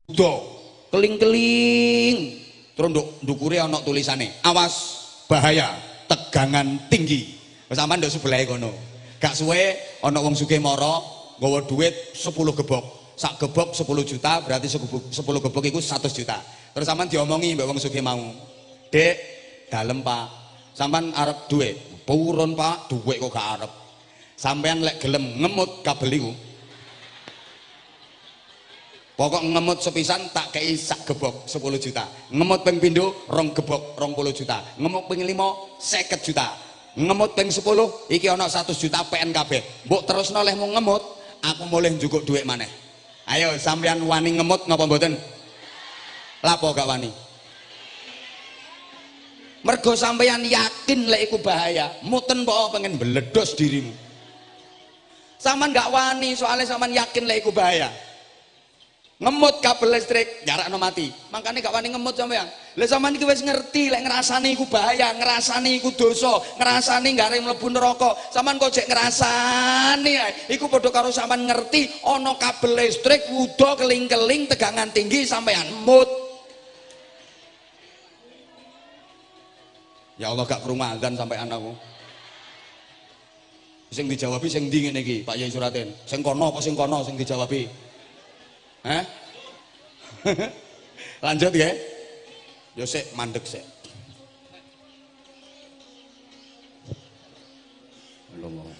Buddha keling-keling terus ndukure ana tulisane awas bahaya tegangan tinggi. Sampeyan nduk sebelahe kono. Gak suwe ana wong sugih mara nggawa duit 10 gebok. Sak gebok 10 juta berarti 10 gebok iku 100 juta. Terus sampeyan diomongi mbek wong sugih mau. Dek, dalem Pak. Sampeyan arep duit. Purun Pak, duit kok gak arep. Sampeyan lek gelem ngemut kabel iku. Pokok ngemut sepisan tak kei sak gebok 10 juta. Ngemut ping pindho 2 gebok 20 juta. Ngemut ping 5 50 juta. Ngemut ping 10 iki ana 100 juta PN kabeh. Mbok terusno oleh mung ngemut, aku mulih njukuk duit maneh. Ayo sampeyan wani ngemut ngapa mboten? Lapo gak wani? Mergo sampeyan yakin lek iku bahaya, muten kok pengen beledos dirimu. Sampeyan gak wani soalnya sampeyan yakin lek iku bahaya. Ngemut kabel listrik nyarakno mati. Makanya gak wani ngemut sampean. Lah sampean iki wis ngerti lek ngrasani iku bahaya, ngrasani iku dosa, ngrasani gak arep mlebu neraka. Sampean kok jek ngrasani ae. Iku padha karo sampean ngerti ana kabel listrik wuda keling-keling tegangan tinggi sampean mut. Ya Allah gak krungu azan sampean aku. Sing dijawabi sing ndi ngene iki, Pak Yai Suratin. Sing kono apa sing kono sing dijawabi? Hah? Lanjut ya. Yo sik mandek sik. Allah.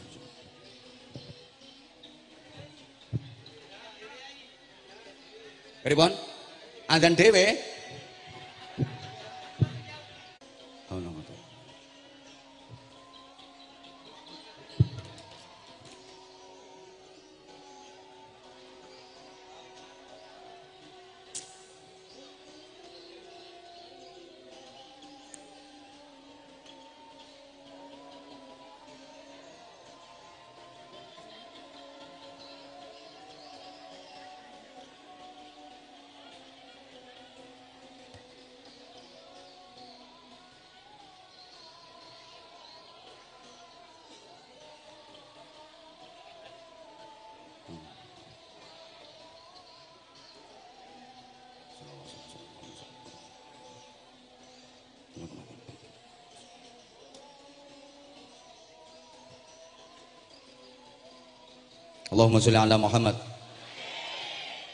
Pripun? Azan dhewe. Allah. Allahumma sholli ala Muhammad.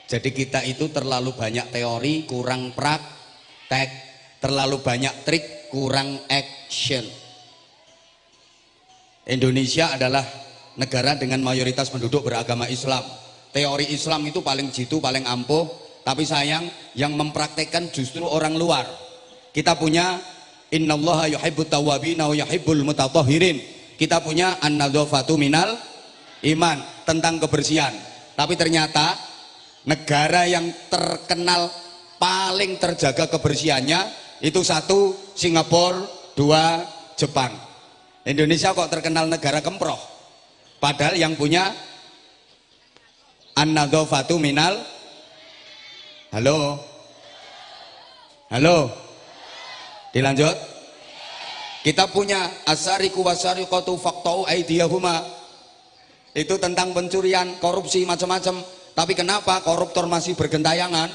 Jadi kita itu terlalu banyak teori, kurang praktek, terlalu banyak trik, kurang action. Indonesia adalah negara dengan mayoritas penduduk beragama Islam. Teori Islam itu paling jitu, paling ampuh, tapi sayang yang mempraktekkan justru orang luar. Kita punya innallaha yuhibbut tawwabina wa yuhibbul mutatahhirin. Kita punya an-nadzafatu minal iman, tentang kebersihan. Tapi ternyata negara yang terkenal paling terjaga kebersihannya itu 1 Singapura, 2 Jepang. Indonesia kok terkenal negara kemproh, padahal yang punya an-nadzafatu minal. Halo dilanjut. Kita punya asariku wasariqatu faqta'u aydiyahuma. Itu tentang pencurian, korupsi, macam-macam. Tapi kenapa koruptor masih bergentayangan?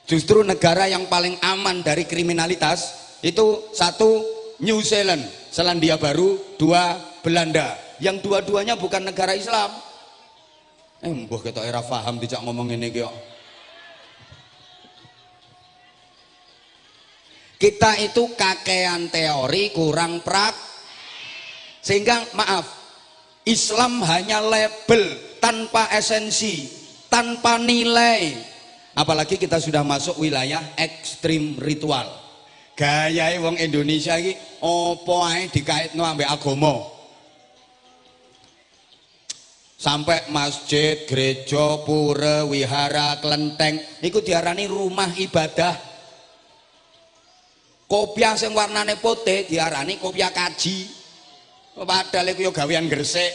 Justru negara yang paling aman dari kriminalitas itu 1 New Zealand, Selandia Baru, 2 Belanda. Yang dua-duanya bukan negara Islam. Mbuh ketok ora paham dijak ngomong ngene iki kok. Kita itu kakean teori, kurang sehingga maaf, Islam hanya label tanpa esensi, tanpa nilai. Apalagi kita sudah masuk wilayah ekstrim ritual. Gaya wong Indonesia iki opo ae dikaitno ambek agama. Sampai masjid, gereja, pura, wihara, kelenteng iku diarani rumah ibadah. Kopiah sing warnane putih diarani kopiah kaji. Padahal iku yo gawean gresik.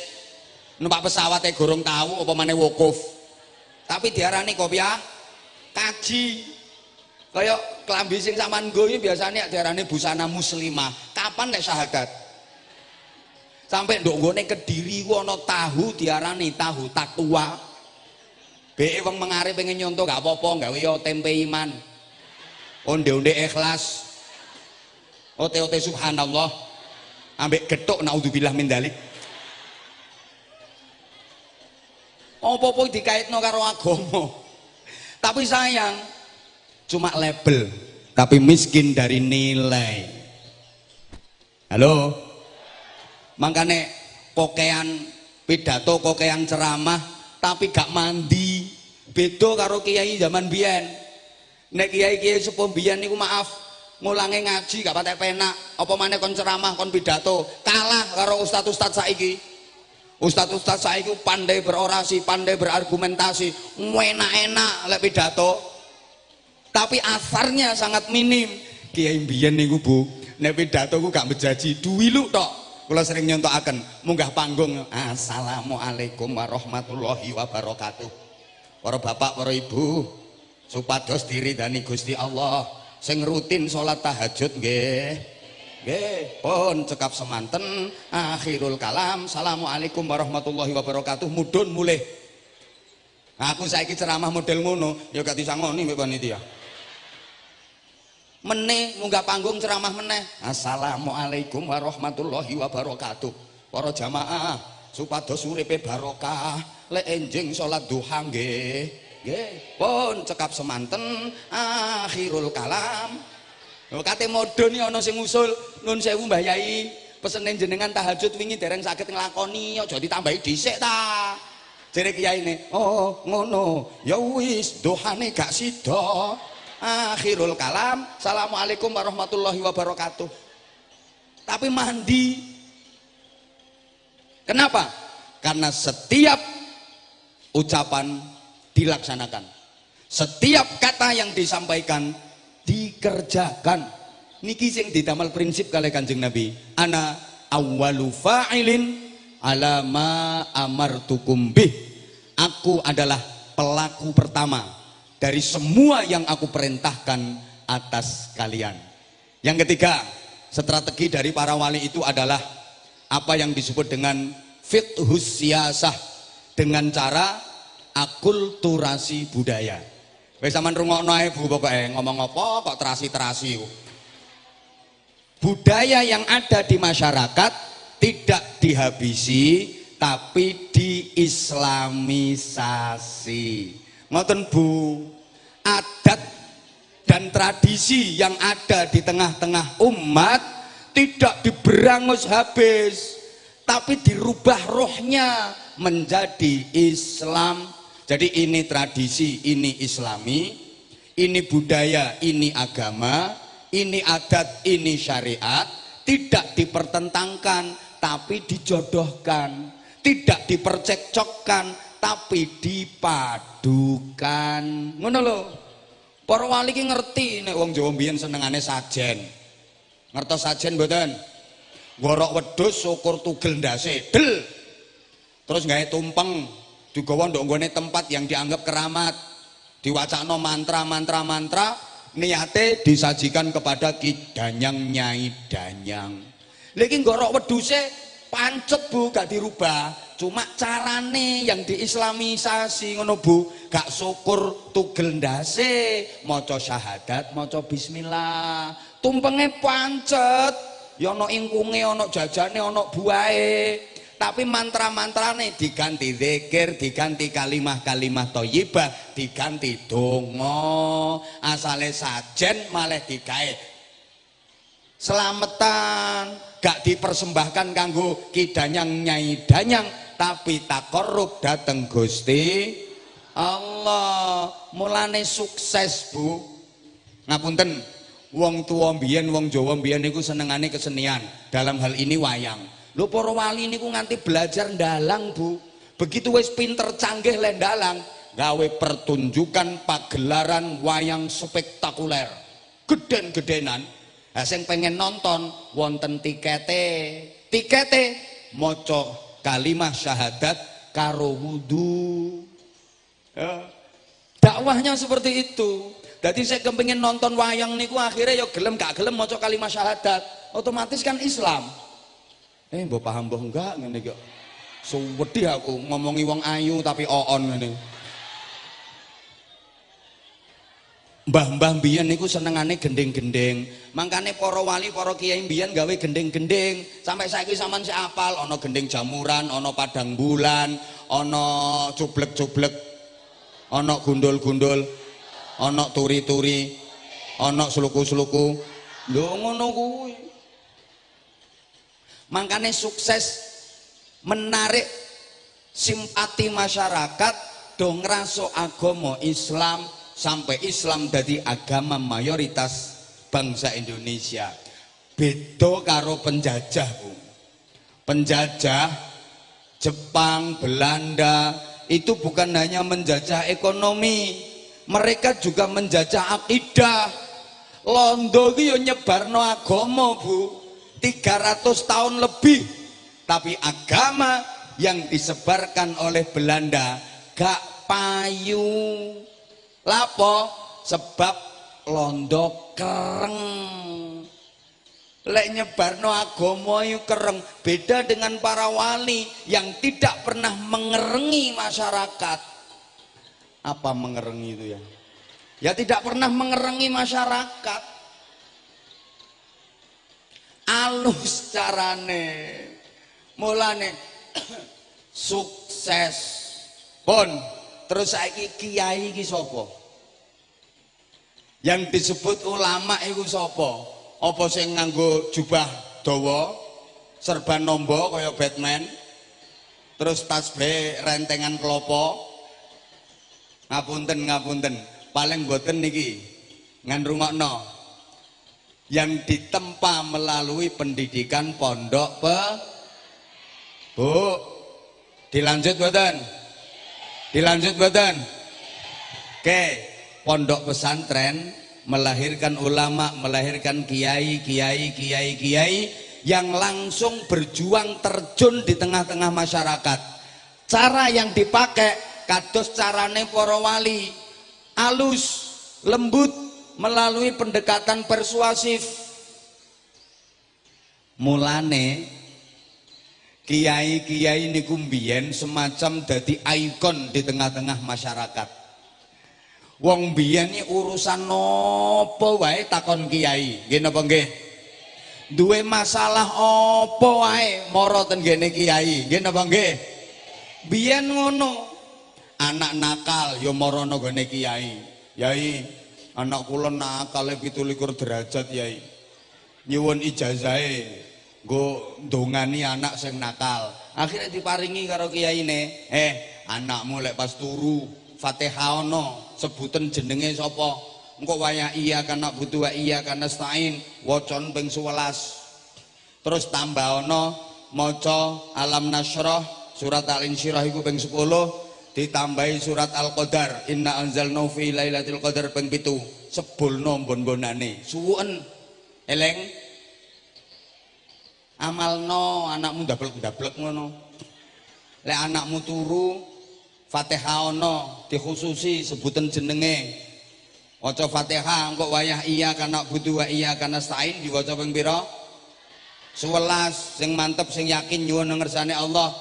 Numpak pesawat gorong tahu apa maneh wukuf. Tapi diarani kopiah kaji. Kaya klambi sing sampean nggo iki biasane diarani busana muslimah. Kapan nek syahadat? Sampai ndok nggone Kediri ku ana tahu diarani tahu takwa. Be wong mengarep pengen nyontoh gak apa-apa, gawe yo tempe iman. Onde-onde ikhlas. Ote-ote subhanallah. Ambek gethuk naudzubillah min dzalik. Apa-apa dikaitno karo agama. Tapi sayang cuma label, tapi miskin dari nilai. Halo. Makanya kokean pidato, kokean ceramah tapi gak mandi. Beda karo kiai zaman biyen. Nek kiai-kiai sepuh biyen niku maaf, ngulange ngaji gak patek penak, apa maneh kon ceramah, kon pidato, kalah karo ustaz-ustaz saiki. Ustaz-ustaz saiki pandai berorasi, pandai berargumentasi, enak-enak lek pidato. Tapi asarnya sangat minim. Kiai biyen niku Bu, nek pidato ku gak bejaji, duwilu tok. Kula sering nyontokaken, munggah panggung, assalamualaikum warahmatullahi wabarakatuh. Para bapak, para ibu, supados diridani Gusti Allah, sing rutin salat tahajud nggih. Nggih, pun cekap semanten, akhirul kalam, assalamualaikum warahmatullahi wabarakatuh, mudhun mulih. Aku saiki ceramah model ngono, ya gak disangoni mbek panitia. Meneh munggah panggung ceramah meneh, assalamualaikum warahmatullahi wabarakatuh. Para jamaah supados uripe barokah, lek enjing salat duha nggih. Nggih, pun cekap semanten, akhirul kalam. Lho kate modon iki ana sing usul, nun sewu Mbah Yai, pesene jenengan tahajud wingi dereng saged nglakoni, aja ditambahi dhisik ta. Jere kiyaine, oh ngono, ya wis duhane gak sida. Akhirul kalam, assalamualaikum warahmatullahi wabarakatuh. Tapi mandi. Kenapa? Karena setiap ucapan dilaksanakan, setiap kata yang disampaikan dikerjakan. Niki sing didamel prinsip kalih Kanjeng Nabi, ana awwalu fa'ilin ala ma amartukum bih. Aku adalah pelaku pertama dari semua yang aku perintahkan atas kalian. Yang ketiga, strategi dari para wali itu adalah apa yang disebut dengan fiqhus siyasah, dengan cara akulturasi budaya. Wis sampean rungokno ae Bu, pokoke ngomong apa kok terasi-terasi. Budaya yang ada di masyarakat tidak dihabisi tapi diislamisasi. Ngoten Bu, adat dan tradisi yang ada di tengah-tengah umat tidak diberangus habis, tapi dirubah rohnya menjadi Islam. Jadi ini tradisi, ini Islami, ini budaya, ini agama, ini adat, ini syariat, tidak dipertentangkan tapi dijodohkan, tidak dipercekcokkan tapi dipadukan. Ngono lho. Para wali ki ngerti nek wong Jawa mbiyen senengane sajen. Ngertos sajen mboten? Ngorok wedhus syukur tugel ndase, del. Terus gawe tumpeng, digawa ndok nggone tempat yang dianggap keramat. Diwacana mantra, niate disajikan kepada Ki Danyang Nyai Danyang. Lha iki ngorok wedhuse pancet Bu, gak dirubah. Cuma carane yang diislamisasi ngono Bu, gak syukur tugel ndase, maca syahadat, maca bismillah. Tumpenge pancet, ya ana ingkunge, ana jajane, ana buahe. Tapi mantra-mantrane diganti zikir, diganti kalimah-kalimah thayyibah, diganti donga. Asale sajen malah digawe selamatan, gak dipersembahkan kanggo Ki Danyang Nyai Danyang, tapi takorup dateng Gusti Allah. Mulane sukses Bu. Ngapunten, wong tua mbiyen, wong Jawa mbiyen niku senengane kesenian, dalam hal ini wayang. Lho para wali niku nganti belajar ndalang Bu. Begitu wis pinter canggih le ndalang, gawe pertunjukan pagelaran wayang spektakuler, geden-gedenan. Nah, sing pengen nonton wonten tikete maca kalimah syahadat karo wudu. Ya. Dakwahnya seperti itu. Jadi saya kepengin nonton wayang niku akhirnya ya gelem gak gelem maca kalimah syahadat, otomatis kan Islam. Mbok paham mbok enggak ngene kok. Suwedhi aku ngomongi wong ayu tapi oon ngene. Mbah-mbah mbiyen niku senengane gending-gending. Mangkane para wali, para kiai mbiyen gawe gending-gending. Sampai saiki sampean sik apal ana gending jamuran, ana padang bulan, ana cublek-cublek, ana gundul-gundul, ana turi-turi, ana sluku-sluku. Lho ngono kuwi. Mangkane sukses menarik simpati masyarakat do ngraso agama Islam sampai Islam jadi agama mayoritas bangsa Indonesia. Beda karo penjajah, Bu. Penjajah Jepang, Belanda itu bukan hanya menjajah ekonomi, mereka juga menjajah akidah. Londo iki yo nyebarno agama, Bu. 300 tahun lebih. Tapi agama yang disebarkan oleh Belanda gak payu. Lapo? Sebab londo kereng. Lek nyebarno agama itu kereng. Beda dengan para wali yang tidak pernah mengerengi masyarakat. Apa mengerengi itu ya? Ya tidak pernah mengerengi masyarakat. Alus carane. Mulane sukses. Pun terus saiki kiai iki sapa? Yang disebut ulama itu sapa? Apa sing nganggo jubah dawa, serban nombo kaya Batman, terus tasbih rentengan klopo? Ngapunten, paling boten niki ngrungokno. Yang ditempa melalui pendidikan pondok Bu. Dilanjut boten? Dilanjut boten? Oke. Pondok pesantren melahirkan ulama, melahirkan kiai yang langsung berjuang terjun di tengah-tengah masyarakat. Cara yang dipakai kados carane para wali, alus, lembut, melalui pendekatan persuasif. Mulane kiai niku mbiyen semacam dadi ikon di tengah-tengah masyarakat. Wong biyen iki urusan apa wae takon kiai. Nggih napa nggih? Duwe masalah apa wae mara ten ngene kiai. Nggih napa nggih? Biyen ngono. Anak nakal ya mara nang gone kiai. Yai, anak kula nakal 17 derajat, Yai. Nyuwun ijazahe nggo ndongani anak sing nakal. Akhirnya diparingi karo kiyaine. Anakmu lek pas turu Fatihah ono sebutan jenenge sapa? Engko wayah iya kana butuh wa iya kana stain wacon ping 11. Terus tambah ono maca alam nasrah surat al-insyirah iku ping 10 ditambahi surat al-qadar inna anzalnahu fi lailatul qadar ping 7 sebulno mbon-mbonane suwun eleng amalno anakmu ndablek-ndablek ngono. Lek anakmu turu Fatihah ono dikhususi sebutan jenenge. Waca Fatihah engko wayah iya kana butuh wa iya kana stain diwaca ping pira? 11. Sing mantep sing yakin nyuwun ngersane Allah.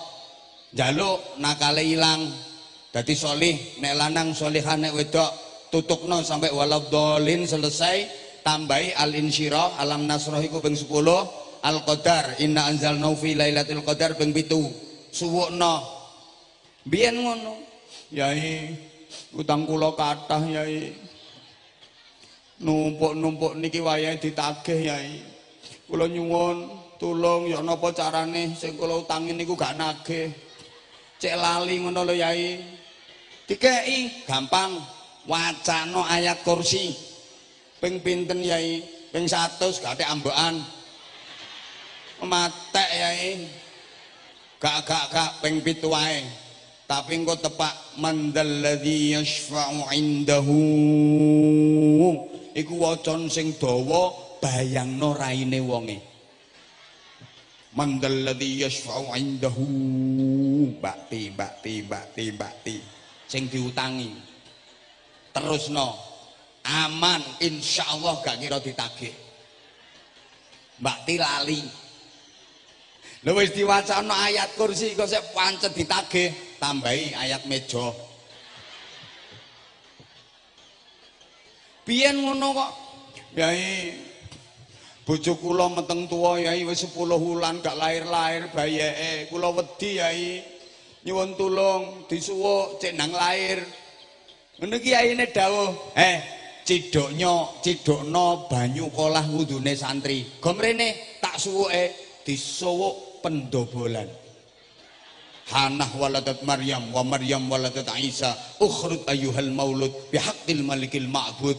Njaluk nakale ilang. Dadi solih nek lanang solihah nek wedok tutukno sampai waladhdallin selesai tambahi al-insyirah alam nasrah iku ping 10 al-qadar inna anzalnahu fi lailatul qadar ping 7 suwukno. Biyen ngono. Yai, utang kula kathah, Yai. Numpuk-numpuk niki wayahe ditagih, Yai. Kula nyuwun tulung ya napa carane sing kula utangi niku gak nagih. Cek lali ngono lho, Yai. Dikeki gampang wacana ayat kursi. Ping pinten, Yai? Ping 100 gak atek ambekan. Matek, Yai. Gak ping 7 wae. Tapi engko tepak mandalladzi yashfa'u indahu iku wacan sing dawa bayangno raine wonge. Mandalladzi yashfa'u indahu bakti sing diutangi. Terusno aman insyaallah gak kira ditagih. Bakti lali. Lha wis diwacana ayat kursi kok sik pancet ditagih, tambahi ayat meja. Biyen ngono kok. Yai bojo kula meteng tuwa Yai wis 10 wulan gak lahir-lahir bayeke. Kula wedi Yai. Nyuwun tulung disuwuk cek nang lahir. Ngono ki yaine dawuh, cidokno banyu kolah wudune santri. Gomrene tak suwuke disuwuk pendobolan. Hanah waladat Maryam wa Maryam waladat Isa ukhrud ayyuhal maulud bihaqqil malikil ma'bud.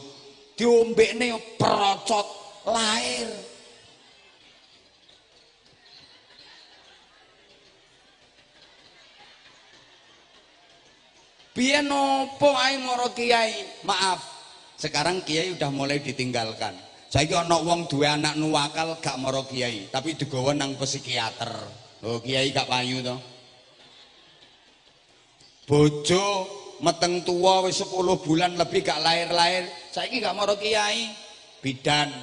Diombekne perocot lahir. Biyen opo ae mara kiai? Maaf, sekarang kiai udah mulai ditinggalkan. Saiki ana wong duwe anak nuwakal gak mara kiai, tapi digawa nang psikiater. Lho kiai gak payu to. Bojo meteng tuwa wis 10 bulan lebih gak lahir-lahir, saiki gak mara kiai. Bidan,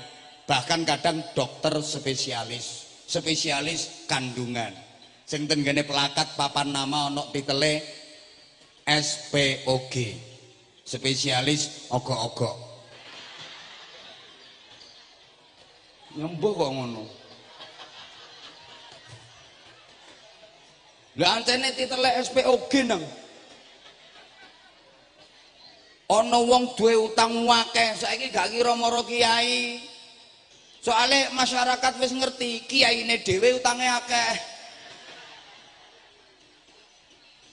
bahkan kadang dokter spesialis kandungan. Sing tenggene plakat papan nama ana titele SPOG, spesialis ogok-ogok. Nyembuh kok ngono. Lah ancene titele SPOG nang. Ana wong duwe utang akeh, saiki gak kira mara kiai. Soale masyarakat wis ngerti, kiyaine dhewe utange akeh.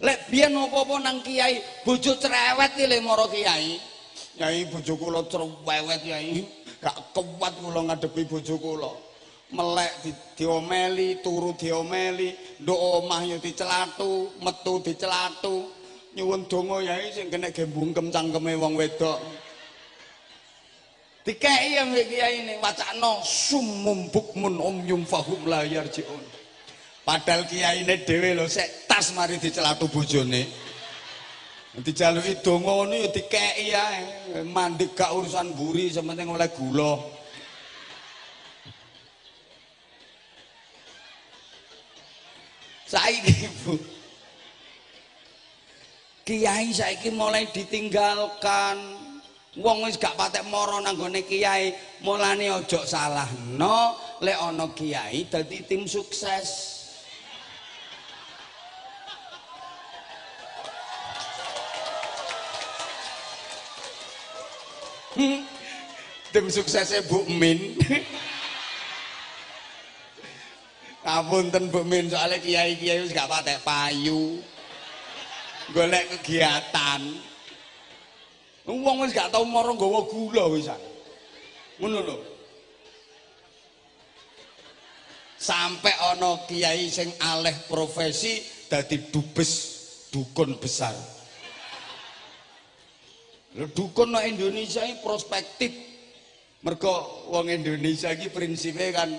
Lek biyen apa-apa nang kiai, bojo cerewet iki le mara kiai. Yai bojo kula cerewet Yai, gak kuat kula ngadepi bojo kula. Melek diomeli, turu diomeli, nduk omah yo dicelatu, metu dicelatu. Nyuwun donga Yai sing kena gembungkem cangkeme wong wedok. Dikeki ambek kiai ini wacana summum bukmun umyum fahum la yarjiun. Padahal kiyaine dhewe lho sek tas mari dicelatu bojone. Dijaluki donga ngono ya dikeki ae. Mandek gak urusan mburi, sementing oleh gula. Saiki Bu. Kiai saiki mulai ditinggalkan. Wong wis gak patek mara nang gone kiai, mulane aja salahno lek ana kiai dadi tim sukses. Tim suksesnya Bu Min. Ngapunten Bu Min, soalnya kiai-kiai wis gak patek payu. Golek kegiatan. Wong wis gak tau mara nggawa gula wisan. Ngono lho. Sampai ana kiai sing alih profesi dadi dubes dukun besar. Lho dukun nang Indonesia ini prospektif. Mergo wong Indonesia iki prinsipe kan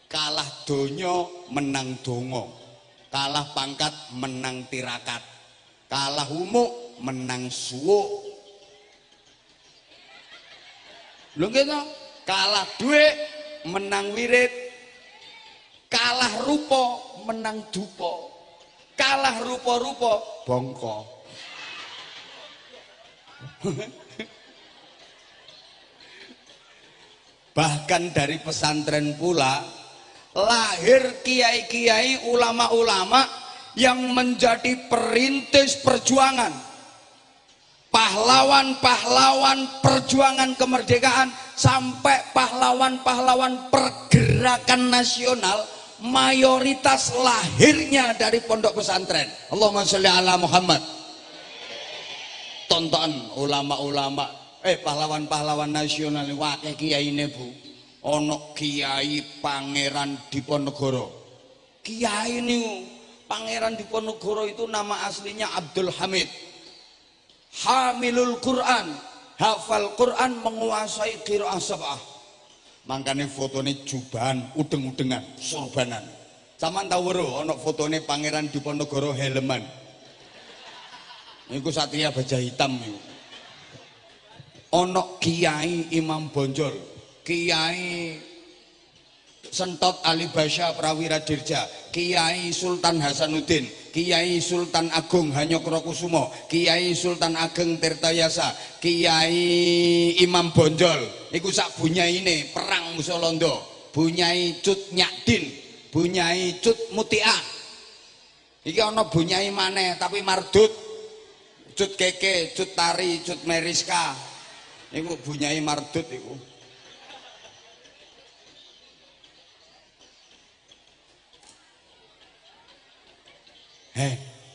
kalah donya menang donga. Kalah pangkat menang tirakat. Kalah umuk menang suwuk. Lho gitu, kalah duit menang wirid. Kalah rupa menang dupa. Kalah rupa-rupa bongko. Bahkan dari pesantren pula lahir kiai-kiai, ulama-ulama yang menjadi perintis perjuangan, pahlawan-pahlawan perjuangan kemerdekaan, sampai pahlawan-pahlawan pergerakan nasional, mayoritas lahirnya dari pondok pesantren. Allahumma sholli ala Muhammad. Tonton ulama-ulama pahlawan-pahlawan nasional wakil kiyaine Bu. Ono Kiai Pangeran Diponegoro. Kiai niku Pangeran Diponegoro itu nama aslinya Abdul Hamid. Hamilul Quran, hafal Quran, menguasai qiraah sab'ah. Makanya fotone jubahan, udeng-udengan, sorbanan. Sampeyan tahu weruh ono fotone Pangeran Diponegoro helman. Niku Satria Baja Hitam niku. Ono Kiai Imam Bonjol, Kiai Sentot Ali Basya Prawira Dirja, Kiai Sultan Hasanuddin, Kiai Sultan Agung Hanyokrokusumo, Kiai Sultan Ageng Tirtayasa, Kiai Imam Bonjol iku sak bunyaine perang musuh Londo, Bunyai Cut Nyakdin, Bunyai Cut Mutia. Iki ana bunyai maneh tapi mardut, Cut Keke, Cut Tari, Cut Meriska. Iku bunyai mardut iku.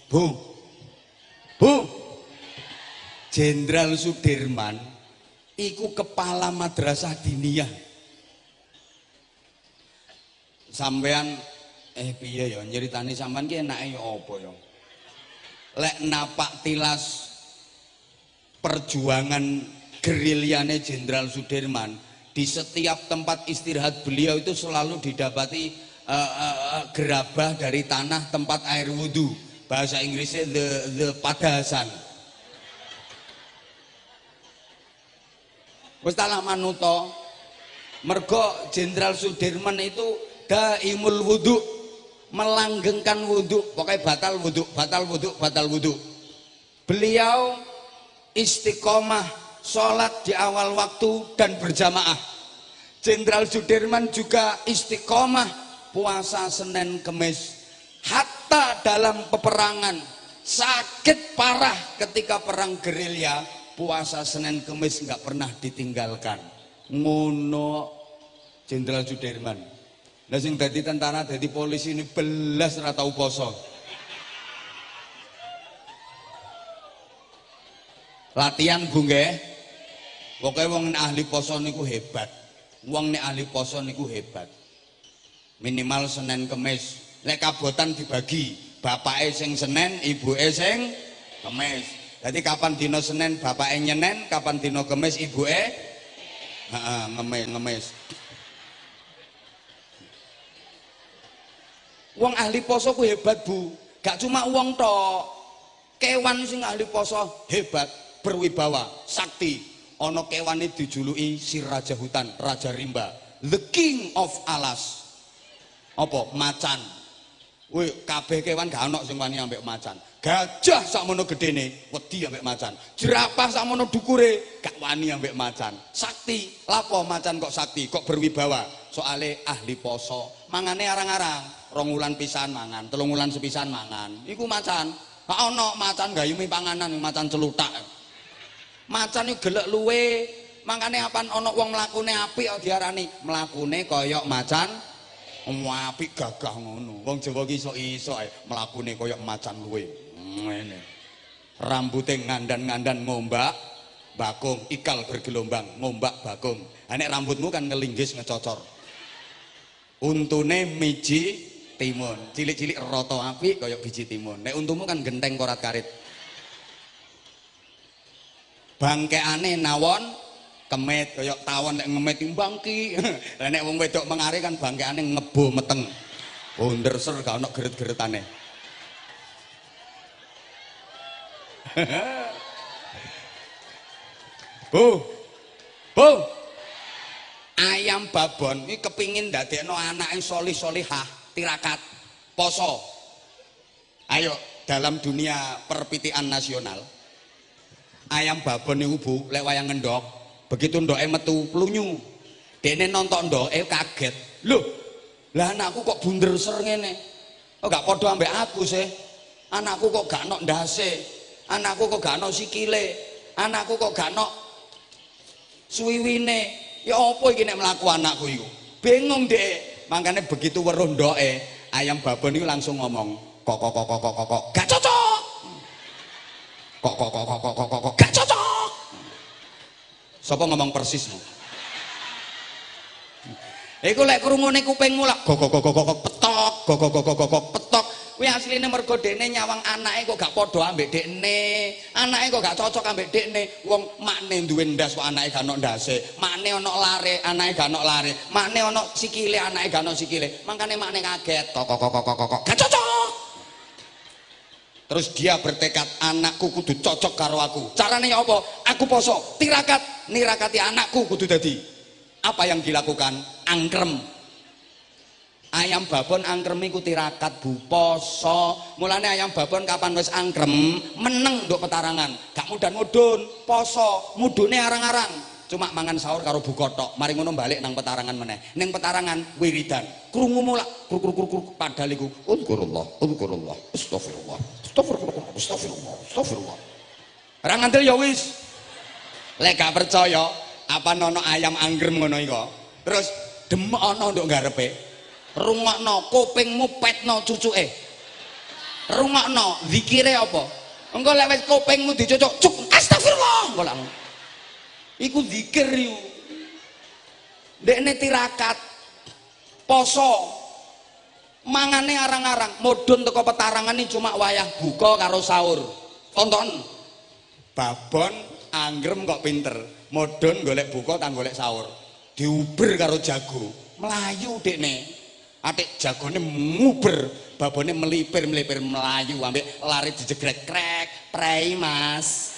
Bu, Jenderal Sudirman iku kepala madrasah diniyah. Sampean piye ya nyeritani sampean ki enake ya apa ya? Lek napak tilas perjuangan gerilyane Jenderal Sudirman, di setiap tempat istirahat beliau itu selalu didapati gerabah dari tanah tempat air wudhu, bahasa Inggrisnya the padasan. Wis talah manuto mergo Jenderal Sudirman itu daimul wudhu, melanggengkan wudhu, pokoknya batal wudhu, batal wudhu, batal wudhu. Beliau istiqomah sholat di awal waktu dan berjamaah. Jenderal Sudirman juga istiqomah puasa Senin Kemis, hatta dalam peperangan sakit parah ketika perang gerilya, puasa Senin Kemis nggak pernah ditinggalkan. Ngono Jenderal Sudirman. Lah sing dadi tentara dadi polisi ini belas ora tau poso. Latihan Bu nggih. Pokoke wong nek ahli poso niku hebat. Wong nek ahli poso niku hebat. Minimal Senin Kemis. Lek kabotan dibagi, bapake sing Senin, ibuke sing Kemis. Jadi kapan dino Senin bapake nyenen, kapan dino Kemis ibuke ngemis. Wong ahli poso ku hebat Bu, gak cuma wong tok. Kewan sing ahli poso hebat, berwibawa, sakti. Ono kewane dijuluki si raja hutan, raja rimba, the king of alas. Apa? Macan. Wih, kabeh kewan gak ono sing wani ambek macan. Gajah sakmono gedene wedi ambek macan. Jerapah sakmono dukure gak wani ambek macan. Sakti. Lapo macan kok sakti, kok berwibawa? Soale ahli poso. Mangane arang-arang, 2 wulan pisan mangan, 3 wulan sepisan mangan. Iku macan. Gak ono macan gayumi panganan, macan celutak. Macan iku gelek luwe. Mangane apan ono wong mlakune apik kok diarani mlakune koyok macan. Apik gagah ngono. Wong Jawa ki iso-iso ae mlakune koyok macan luwe. Ngene. Rambute ngandan-ngandan ngombak, bakung, ikal bergelombang, ngombak bakung. Nek rambutmu kan ngelinggis ngecocor. Untune miji timun, cilik-cilik rata apik koyok biji timun. Nek untumu kan genteng korat-karit. Bangkeane nawon kemit koyok tawon nek ngemit timbangki. Lah nek wong wedok mengare kan bangkeane ngebo meteng. Bunder ser gak ono geret-geretane. Bu. Ayam babon iki kepingin ndadekno anake solih-solihah, tirakat, poso. Ayo dalam dunia perpitian nasional. Ayam babon niku Bu, lek wayang ngendhok begitu ndoke metu plunyu, dene nonton ndoke kaget. Loh, lah anakku kok bunder ser ngene. Kok gak padha ambek aku sih. Anakku kok gak ono ndase. Anakku kok gak ono sikile. Anakku kok gak ono suwiwine. Ya apa iki nek mlaku anakku iku? Bingung Dek. Makane begitu weruh ndoke, ayam babon iku langsung ngomong, kok gak cocok. Kok gak cocok. Sapa ngomong persis? Iku lek krungune kupingmu lak petok, petok. Kuwi asline mergo dene nyawang anake kok gak padha ambek dekne. Anake kok gak cocok ambek dekne. Wong makne duwe ndas kok anake gak ono ndase. Makne ono lare, anake gak ono lare. Makne ono sikile, anake gak ono sikile. Mangkane makne kaget. Kok gak cocok. Terus dia bertekad, anakku kudu cocok karo aku. Carane ya apa? Aku poso, tirakat, nirakati anakku kudu dadi. Apa yang dilakukan? Angkrem. Ayam babon angkrem iku tirakat Bu, poso. Mulane ayam babon kapan wis angkrem meneng nduk petarangan. Gak mudan-mudun, poso, mudune arang-arang. Cuma mangan sahur karo buka tok. Mari ngono balik nang petarangan meneh. Ning petarangan wiridan. Krungu mulak kruk padahal iku uzkurullah, uzkurullah, astagfirullah, astagfirullah, astagfirullah, astagfirullah. Ora ngandel ya wis. Lek gak percaya, apa nono ayam angkrem ngono iko. Terus demek ana nduk ngarepe. Rungokno kupingmu petno cucuke. Rungokno zikire apa? Engko lek wis kupingmu dicucuk, cuk astagfirullah. Engko lak. Iku zikir yo. Dekne tirakat. Poso. Mangane arang-arang, mudhun teko petarangan iki cuma wayah buka karo sahur. Tonton. Babon anggrem kok pinter. Mudhun golek buka tan golek sahur. Diuber karo jago. Melayu dekne. Atik jagone muber, babone melipir melayu ambek lari dijegrek krek, prei Mas.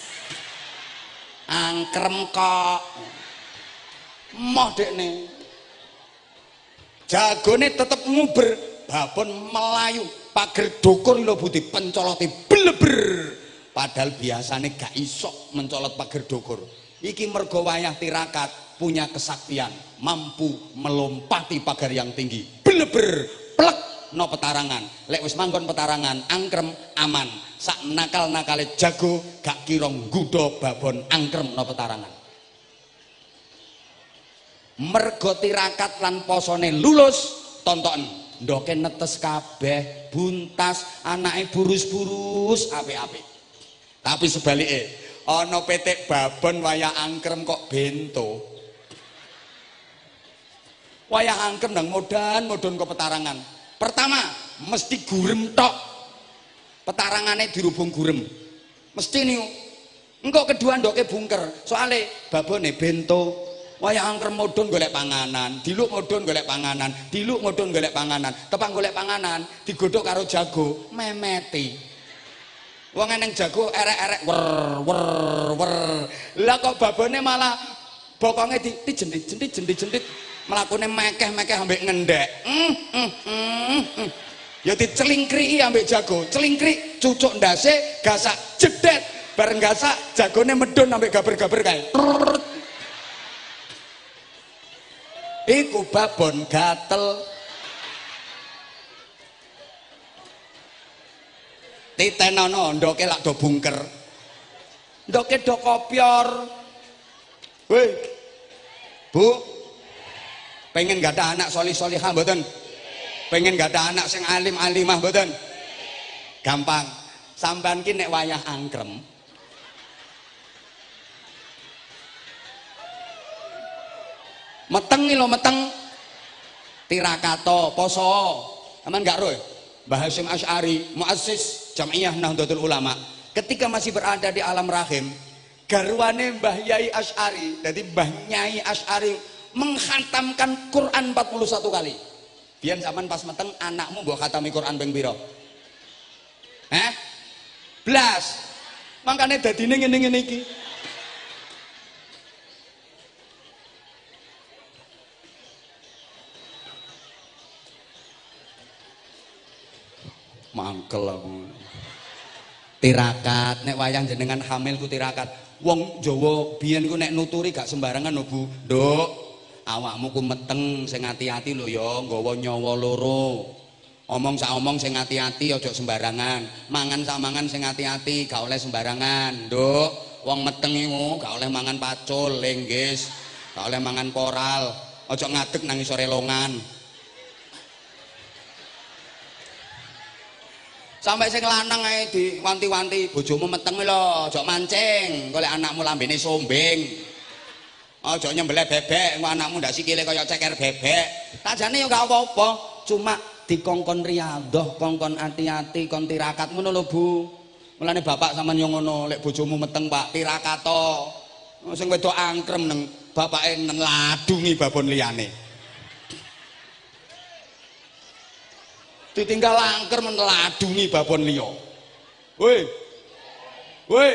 Angkrem kok. Moh dekne. Jagone tetep muber, babon melayu, pager dukur lho Budi pencoloti bleber. Padahal biasanya gak isok mencolot pager dukur. Iki mergo wayah tirakat punya kesaktian, mampu melompati pagar yang tinggi. Bleber, plek no petarangan. Lek wis manggon petarangan, angkrem aman. Sak nakal-nakale jago gak kira nggodha babon angkrem no petarangan. Mergo tirakat lan posone lulus, tonton ndoke netes kabeh, buntas, anake burus-burus apik-apik. Tapi sebaliknya ana petik babon wayah angkrem kok bento. Wayah angkrem nang modhan ke petarangan. Pertama, mesti gurem tok. Petarangane dirubung gurem. Mesti niku. Engko kedua ndoke bungker. Soale babone bento. Wayah angkrem modhon golek panganan, diluk modhon golek panganan, diluk modhon golek panganan. Tepang golek panganan, digodhog karo jago, memeti. Wong eneng jago erek-erek wer. Lah kok babone malah bokonge jendit. Mlakune mekeh-mekeh ambek ngendek. Ya dicelingkriki ambek jago, celingkrik cucuk ndase gasak jedet. Bareng gasak jagone medhun ambek gaber-gaber kae. Iku babon gatel. Titenono ndoke lak do bungker. Ndoke do kopyor. Woi. Bu. Pengen gak ada anak solih-solihah mboten? Pengen gak ada anak sing alim-alimah mboten? Gampang. Sampean ki nek wayah angkrem. Meteng iki lho meteng. Tirakato, poso. Aman gak roh? Mbah Hasyim Asy'ari, muassis Jam'iyah Nahdlatul Ulama, ketika masih berada di alam rahim, garwane Mbah Yai Asy'ari, jadi Mbah Nyai Asy'ari menghantamkan Quran 41 kali. Biyen sampean pas meteng anakmu mbok khatami Quran ping pira? Blas. Mangkane dadine ngene-ngene iki. Mangkel aku. Tirakat, nek wayang jenengan hamil ku tirakat. Wong Jawa biyen ku nek nuturi gak sembarangan lho Bu. Nduk, awakmu ku meteng sing ati-ati lho ya, nggawa nyawa loro. Omong sak omong sing ati-ati aja sembarangan. Mangan sak mangan sing ati-ati, gak oleh sembarangan. Nduk, wong meteng iku gak oleh mangan pacul, lenggis, gak oleh mangan koral. Aja ngadeg nang isor elongan. Sampai sing lanang ae diwanti-wanti, bojomu meteng lho, aja mancing, golek anakmu lambene sombeng. Aja nyembelih bebek, engko anakmu ndak sikile kaya ceker bebek. Tajane yo gak apa-apa, cuma dikongkon riyadhah, kongkon ati-ati, kon tirakat ngono lho Bu. Mulane bapak sampean yo ngono, lek bojomu meteng Pak, tirakato. Sing wedok angkrem neng bapake neladungi babon liyane. Ditinggal angker meneladungi babon liya. Woi. Woi.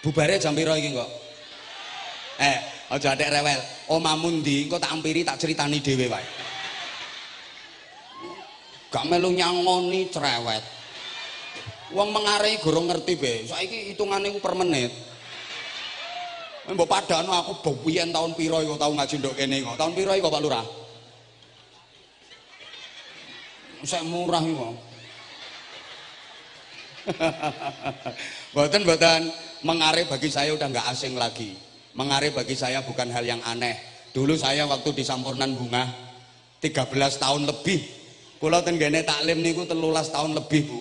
Bubare jam piro iki kok? Aja atik rewel. Omamu ndi? Engko tak ampiri tak critani dhewe wae. Gak melu nyangoni cerewet. Wong mengarai gorong ngerti be. Saiki hitungane ku per menit. Mbok padano aku bobiyen tahun piro iku tau ngaji ndok kene kok. Tahun piro iku Pak Lurah? Sek murah iku. Boten mengarai bagi saya udah nggak asing lagi. Mengarai bagi saya bukan hal yang aneh. Dulu saya waktu di Sampurnan Bunga 13 tahun lebih. Kula ten gene taklim niku 13 tahun lebih, Bu.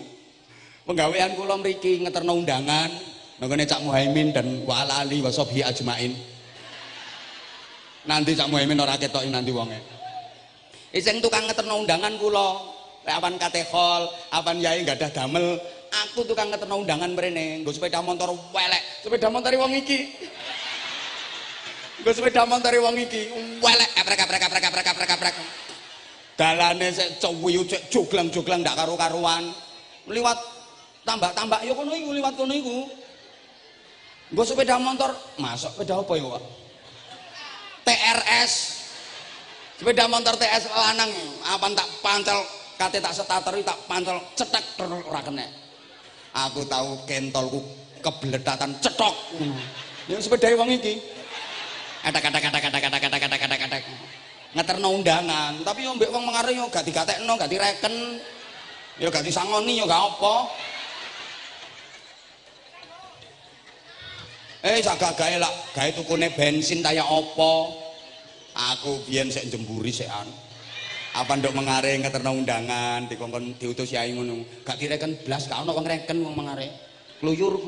Penggawean kula mriki ngeterno undangan nggone Cak Muhaimin dan wa ali wa sahbi ajmain. Nanti Cak Muhaimin ora ketoki nanti wonge. Sing tukang ngeterno undangan kula, awan kate hall, awan yai enggak ada damel, aku tukang ngeterno undangan mrene, nggo sepeda motor welek, sepeda motor wong iki. Nggo sepeda motor wong iki, welek aprek. Dalane sik cuwiyu cek joglang-joglang ndak karo-karuan. Liwat tambak-tambak ya kono iku, liwat kono iku. Nggo sepeda motor, masuk sepeda apa ya, Pak? TRS. Sepeda motor TS lanang, apa tak pancel kate tak setateri tak pancel cetek ora kena. Aku tahu kentolku kebledatan cetok. Ya sepeda wong iki. Kata. Ngeterno undangan, tapi yo mbek wong mengarep yo gak digatekno, gak direken. Yo gak disangoni yo gak apa. Sagagae lak gawe tukune bensin kaya apa. Aku biyen sik jemburi sikan. Apa nduk mengarep ngeterno undangan, dikongkon diutus yai ngono. Gak direken blas, gak ono wong reken wong mengarep. Kluyur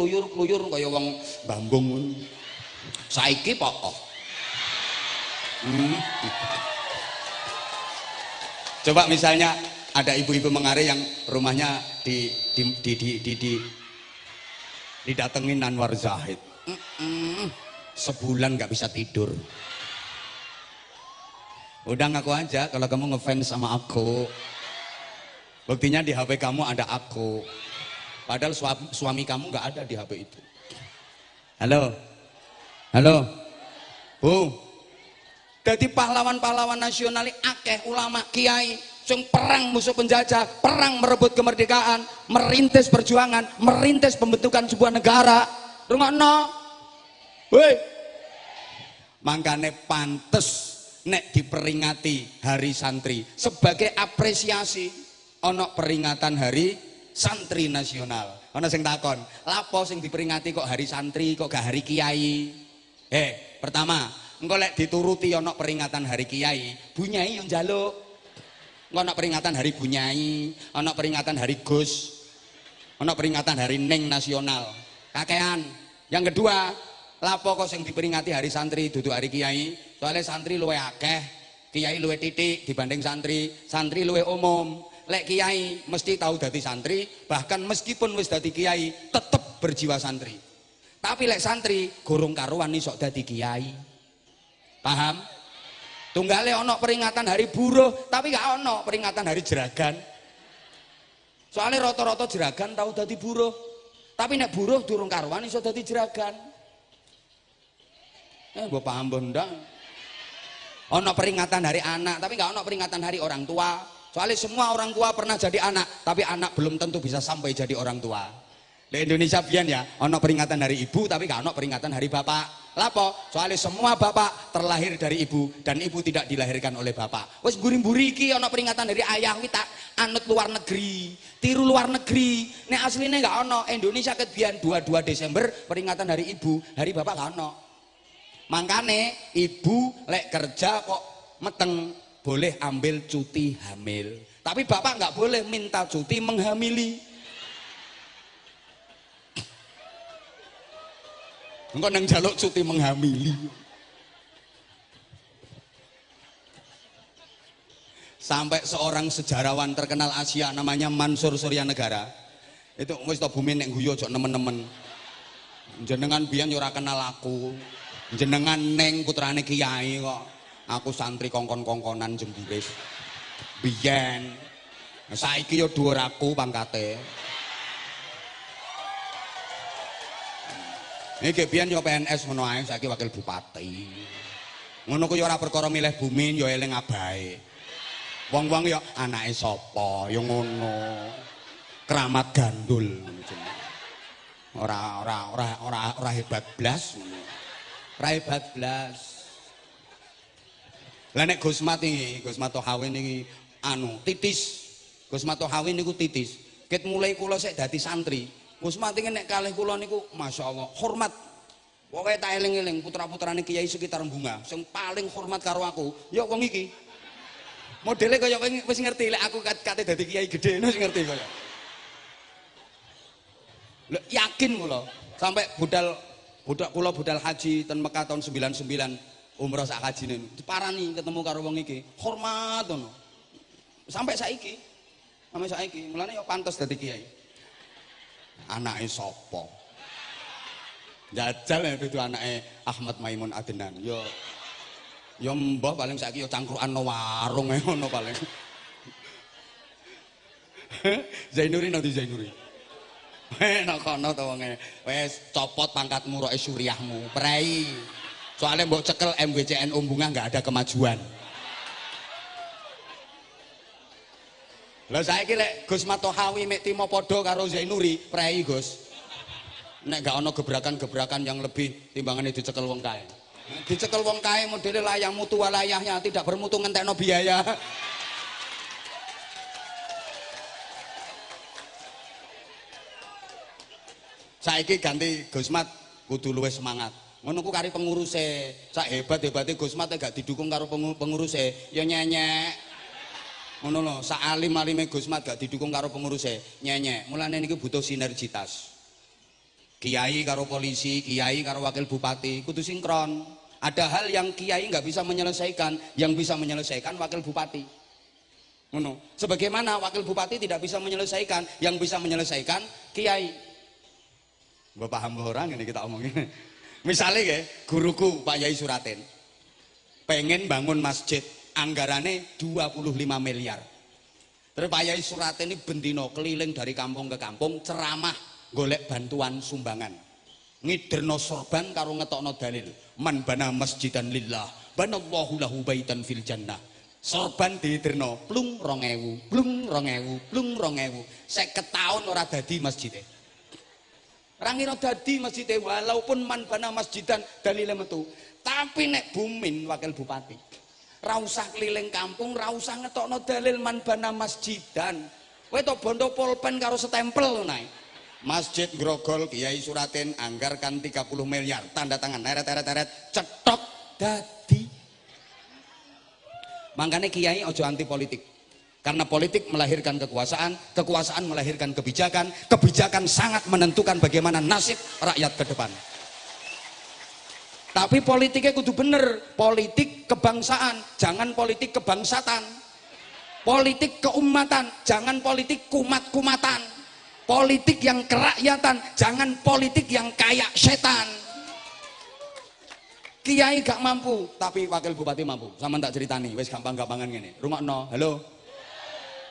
kaya wong Bambung ngono. Saiki pokok. Coba misalnya ada ibu-ibu mengarai yang rumahnya didatengin Anwar Zahid. Sebulan nggak bisa tidur. Udah ngaku aja kalau kamu ngefans sama aku. Buktinya di HP kamu ada aku. Padahal suami kamu nggak ada di HP itu. Halo, Bu. Jadi pahlawan-pahlawan nasional akeh ulama kiai sing perang musuh penjajah, perang merebut kemerdekaan, merintis perjuangan, merintis pembentukan sebuah negara. Rungokno. Woi. Mangkane pantes nek diperingati Hari Santri sebagai apresiasi ono peringatan Hari Santri Nasional. Ono sing takon, lapo sing diperingati kok Hari Santri kok gak Hari Kiai? Pertama, engko lek dituruti ana peringatan Hari Kiai, Bunyai yang njaluk. Engko ana peringatan Hari Bunyai, ana peringatan Hari Gus, ana peringatan Hari Ning Nasional. Kakean. Yang kedua, lapo kok sing diperingati Hari Santri dudu Hari Kiai? Soalnya santri luwe akeh, kiai luwe titik dibanding santri, santri luwe umum. Lek kiai mesti tahu dadi santri, bahkan meskipun wis dadi kiai tetep berjiwa santri. Tapi lek santri gorong karuan iso dadi kiai. Paham? Tunggale ono peringatan Hari Buruh, tapi gak ono peringatan Hari Jeragan. Soalnya rata-rata jeragan tahu dadi buruh. Tapi nek buruh durung karuan iso dadi jeragan. Mbok paham ndang. Ono peringatan Hari Anak, tapi gak ono peringatan Hari Orang Tua. Soalnya semua orang tua pernah jadi anak, tapi anak belum tentu bisa sampai jadi orang tua. Di Indonesia biyen ya, ono peringatan Hari Ibu, tapi gak ono peringatan Hari Bapak. Lapo? Soalnya semua bapak terlahir dari ibu dan ibu tidak dilahirkan oleh bapak. Wes mburi-mburi iki ono peringatan dari ayah wi tak anut luar negeri, tiru luar negeri. Nek asline gak ono. Indonesia kebian 22 Desember peringatan Hari Ibu, Hari Bapak gak ono. Mangkane ibu lek kerja kok meteng boleh ambil cuti hamil. Tapi bapak nggak boleh minta cuti menghamili. Engko nang jaluk cuti menghamili. Sampai seorang sejarawan terkenal Asia namanya Mansur Suryanegara. Itu wis to bumi nek guyu aja nemen-nemen. Jenengan biyen yo ora kenal aku. Jenengan neng putrane kiai kok. Aku santri kongkon-kongkonan jemburis. Biyen. Saiki yo dhuwur aku pangkate. Iki biyen yo PNS ngono ae, saiki wakil bupati. Ngono ku yo ora perkara milih bumi, yo eling abahe. Wong-wong yo anake sapa, yo ngono. Keramat gandul ora hebat blas ngono. Ora hebat blas. Lah nek Gusmat iki, Gusmat Tohawin iki anu titis. Gusmat Tohawin niku titis. Ket mulai kula sik dadi santri. Gusmat iki nek kalih kula niku masyaallah hormat. Pokoke tak eling-eling putra-putrane Kiai sekitar Bunga sing paling hormat karo aku ya wong iki. Modele kaya kowe wis ngerti lek aku kate dadi kiai gedhe wis ngerti kaya. Lek yakin kula sampai budal haji ten Mekah tahun 99 umroh sak hajine diparani ketemu karo wong iki hormat ngono. Sampai saiki. Mulane ya pantes dadi kiai. Anake sapa? Jajal ya itu anake Ahmad Maimun Adnan. Ya mbah paling saiki ya cangkrukan no warung ngono paling. Zainuri nanti Zainuri. Nek kono to wonge wis copot pangkatmu roke suriahmu, prei. Soalnya mbok cekel MWCN Bunga nggak ada kemajuan. Lah saiki lek Gus Matohawi mek timo padha karo Zainuri, prei Gus. Nek gak ono gebrakan-gebrakan yang lebih timbangane dicekel wong kae. Dicekel wong kae modele layang mutu walayahnya tidak bermutu ngentekno biaya. Saiki ganti Gusmat kudu luwih semangat. Ngono ku kari penguruse. Sak hebat-hebate Gusmat gak didukung karo penguruse, ya nyenyek. Ngono lho, sak alim-alime Gusmat gak didukung karo penguruse, nyenyek. Mulane niki butuh sinergitas. Kiai karo polisi, kiai karo wakil bupati kudu sinkron. Ada hal yang kiai nggak bisa menyelesaikan, yang bisa menyelesaikan wakil bupati. Ngono. Sebagaimana wakil bupati tidak bisa menyelesaikan, yang bisa menyelesaikan kiai. Mbok paham orang ini kita omongin. Misalnya ya, guruku Pak Yai Suratin pengen bangun masjid, anggarannya 25 miliar. Terus Pak Yai Suratin ini bendino keliling dari kampung ke kampung ceramah golek bantuan sumbangan. Ngiderno sorban karo ngetokno dalil. Man bana masjidan lillah, banallahu lahu baitan fil jannah. Sorban diiderno plung 2000, plung 2000, plung 2000. 50 tahun ora dadi masjide. Ora ngira dadi masjide walaupun man bana masjidan dalile metu. Tapi nek Bumin wakil bupati, ra usah keliling kampung, ra usah ngetokno dalil man bana masjidan. Kowe to bondo pulpen karo stempel nae. Masjid Grogol Kiai Suratin anggarkan 30 miliar, tanda tangan teret cetok dadi. Makanya Kiai ojo anti politik, karena politik melahirkan kekuasaan, kekuasaan melahirkan kebijakan, kebijakan sangat menentukan bagaimana nasib rakyat ke depan. Tapi politiknya kudu bener, politik kebangsaan, jangan politik kebangsatan. Politik keumatan, jangan politik kumat-kumatan. Politik yang kerakyatan, jangan politik yang kayak setan. Kiai gak mampu, tapi wakil bupati mampu. Sama tak ceritani, wes gampang-gampangan gini. Rungokno, halo.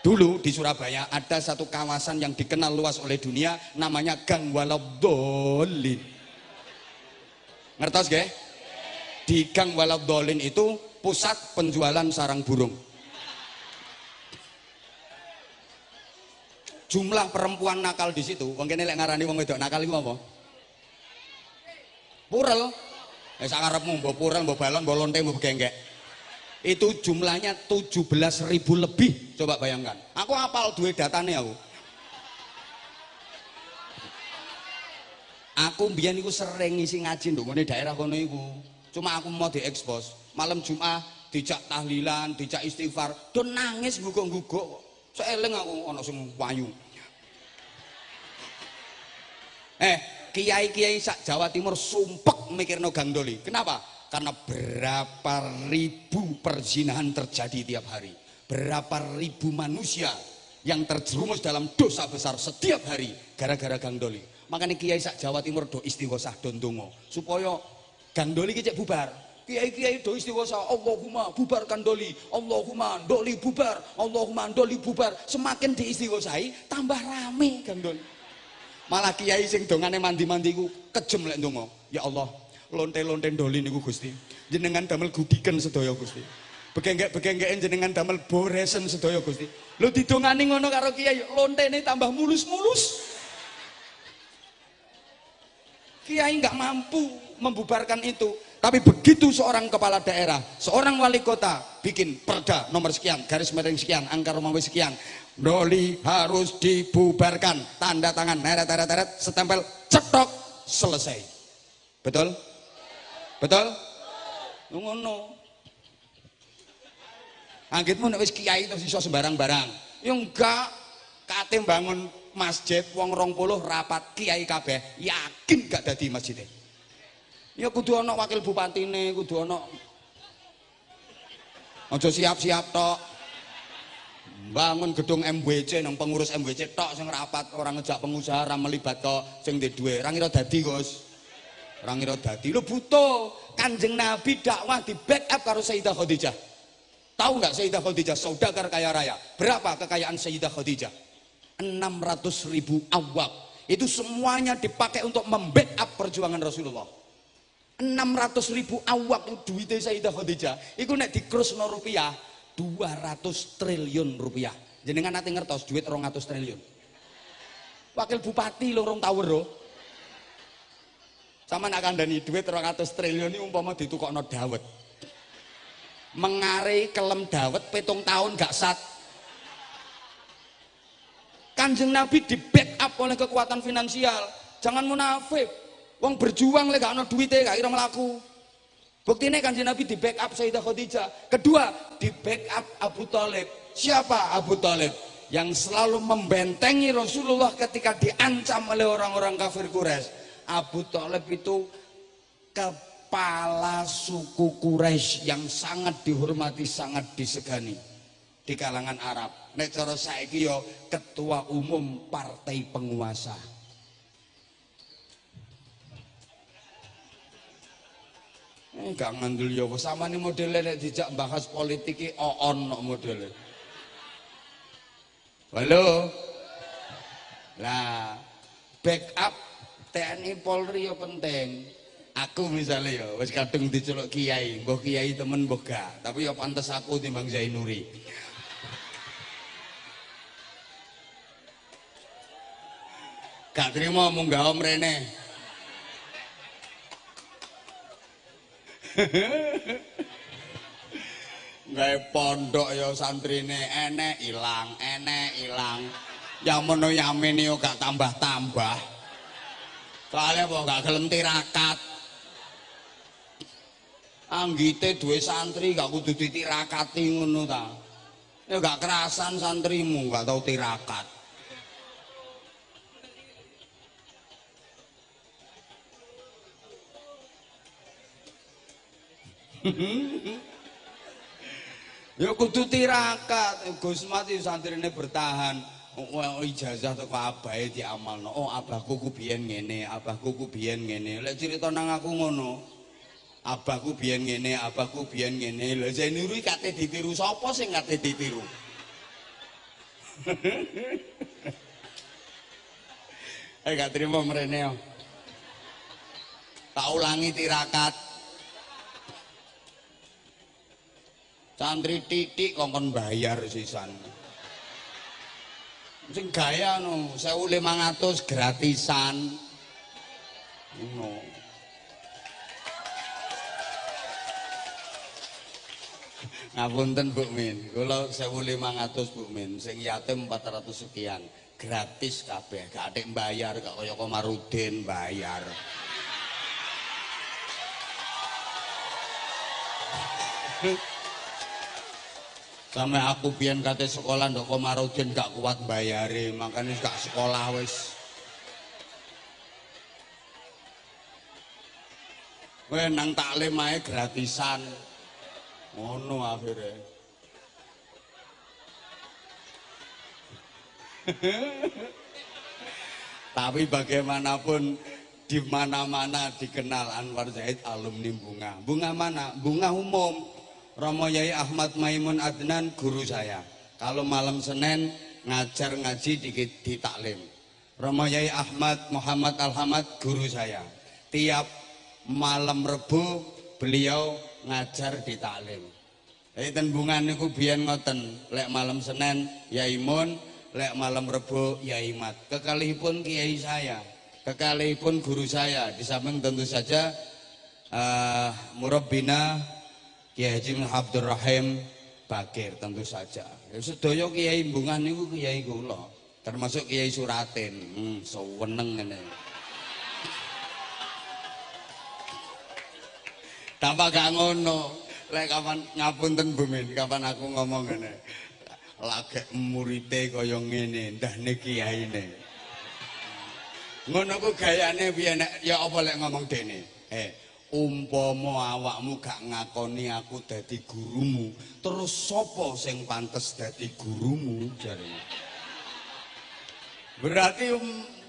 Dulu di Surabaya ada satu kawasan yang dikenal luas oleh dunia, namanya Gang Waladhdallin. Ngertos gak? Di Gang Waladhdallin itu pusat penjualan sarang burung. Jumlah perempuan nakal di situ, wong kene lek ngarani wong wedok nakal iku apa? Purel. Sak karepmu mbok purel, mbok balon, mbok lonte, mbok genggek. Itu jumlahnya 17.000 lebih, coba bayangkan. Aku hafal duwe datane aku. Aku mbiyen iku sering ngisi ngaji nduk ngene daerah kono iku. Cuma aku mau diekspos. Malam Jumat dijak tahlilan, dijak istighfar, do nangis guguk-guguk. Seeling aku ana sing wayu. Kiai-kiai sak Jawa Timur sumpek mikirno Gang Doli. Kenapa? Karena berapa ribu perzinahan terjadi tiap hari. Berapa ribu manusia yang terjerumus dalam dosa besar setiap hari gara-gara Gang Doli. Makanya kiai sak Jawa Timur do istighosah do ndonga supaya Gang Doli ki cek bubar. Kiai-kiai do istighosah, Allahumma bubarkan Doli, Allahumma Doli bubar, Allahumma Doli bubar. Semakin diistighosahi tambah rame Gang Doli. Malah kiai sing dongane mandi-mandi ku kejem lek ndonga. Ya Allah, lonte-lonte ndoli niku Gusti. Jenengan damel gudiken sedaya Gusti. Begenggek-begenggeken jenengan damel boresen sedaya Gusti. Lho didongani ngono karo Kiai, lontene tambah mulus-mulus. Kiai nggak mampu membubarkan itu. Tapi begitu seorang kepala daerah, seorang wali kota bikin perda nomor sekian, garis miring sekian, angka Romawi sekian, doli harus dibubarkan, tanda tangan, neret, setempel, cetok, selesai. Betul? Betul? Ngono. Anggitmu nek wis kiai terus iso sembarang-barang. Ya enggak, kate bangun masjid wong 20 rapat kiai kabeh, yakin gak dadi masjidnya. Ya kudu ana wakil bupatine, kudu ana. Aja siap-siap tok. Bangun gedung MWC nang pengurus MWC tok sing rapat, ora ngejak pengusaha, ora melibat kok sing ndek duwe. Ora ngira dadi, Gus. Ora ngira dadi. Lho butuh Kanjeng Nabi dakwah di backup karo Sayyidah Khadijah. Tahu nggak Sayyidah Khadijah saudagar kaya raya? Berapa kekayaan Sayyidah Khadijah? 600.000 awak. Itu semuanya dipakai untuk membackup perjuangan Rasulullah. 600.000 awak itu duitnya Sayyidah Khadijah. Iku nek dikrusno rupiah 200 triliun rupiah. Jenengan nanti ngertos duit 200 triliun. Wakil bupati lorong tower lho. Sama nak kandhani duit 200 triliun ini umpama ditukokno dawet. Mengarai kelem dawet 7 tahun gak sat. Kanjeng Nabi di backup oleh kekuatan finansial. Jangan munafik. Wong berjuang lek gak ono duwite gak kira mlaku. Buktine Kanjeng Nabi di backup Sayyidah Khadijah. Kedua, di backup Abu Thalib. Siapa Abu Thalib? Yang selalu membentengi Rasulullah ketika diancam oleh orang-orang kafir Quraisy. Abu Thalib itu kepala suku Quraisy yang sangat dihormati, sangat disegani di kalangan Arab. Nek cara saiki yo ketua umum partai penguasa. Gak ngandel ya, sama nih modelnya nek dijak bahas politik oon no modelnya. Halo, lah backup TNI Polri ya penting. Aku misalnya ya, wis kadung diceluk kiai, mbah kiai temen mbah gak, tapi ya pantes aku timbang Zainuri. Gak terima munggah om rene. Gawe pondok ya santrine enek ilang. Yamono yamin yo gak tambah-tambah. Soalnya apa gak gelem tirakat. Anggite duwe santri gak kudu ditirakati ngono ta. Ya gak kerasan santrimu gak tau tirakat. Ya kudu tirakat. Gus mati santrine bertahan. Ijazah teko abahe diamalno. Oh abahku ku biyen ngene, abahku ku biyen ngene. Lek crita nang aku ngono. Abahku biyen ngene, abahku biyen ngene. Lha Zainuri kate ditiru sapa sing kate ditiru? Gak terima mrene yo. Tak ulangi tirakat. Santri titik kongkon bayar sisan. Sing gaya no 1.500 gratisan. No. Ngapunten Bu Min, kula 1.500 Bu Min, sing yatim 400 sekian. Gratis kabeh, gak ada bayar, gak kaya Komarudin bayar. Sampai aku biyen kate sekolah ndok Komarudin gak kuat bayare, makanya gak sekolah wis. Kowe nang taklim ae gratisan. Ngono akhire. Tapi bagaimanapun di mana-mana dikenal Anwar Zaid alumni Bunga. Bunga mana? Bunga umum. Romo Yai Ahmad Maimun Adnan guru saya. Kalau malam Senin ngajar ngaji di taklim. Romo Yai Ahmad Muhammad Alhamad guru saya. Tiap malam Rebo beliau ngajar di taklim. Tembungan niku biyen ngoten, lek malam Senin Yai Mun, lek malam Rebo Yai Mat. Kekalihipun kiai saya, kekalihipun guru saya, di samping tentu saja murabbina Kiai Haji Abdul Rahim Bakir tentu saja. Sedaya kiai mbungan niku kiai kula, termasuk Kiai Suratin. Seweneng ngene. Tanpa gak ngono. Lek kapan ngapunten Bumin, kapan aku ngomong ngene. Lagek murite kaya ngene, ndahne kiyaine. Ngono ku gayane piye nek ya apa lek ngomong dene? Umpama awakmu gak ngakoni aku dadi gurumu, terus sapa sing pantes dadi gurumu jarene. Berarti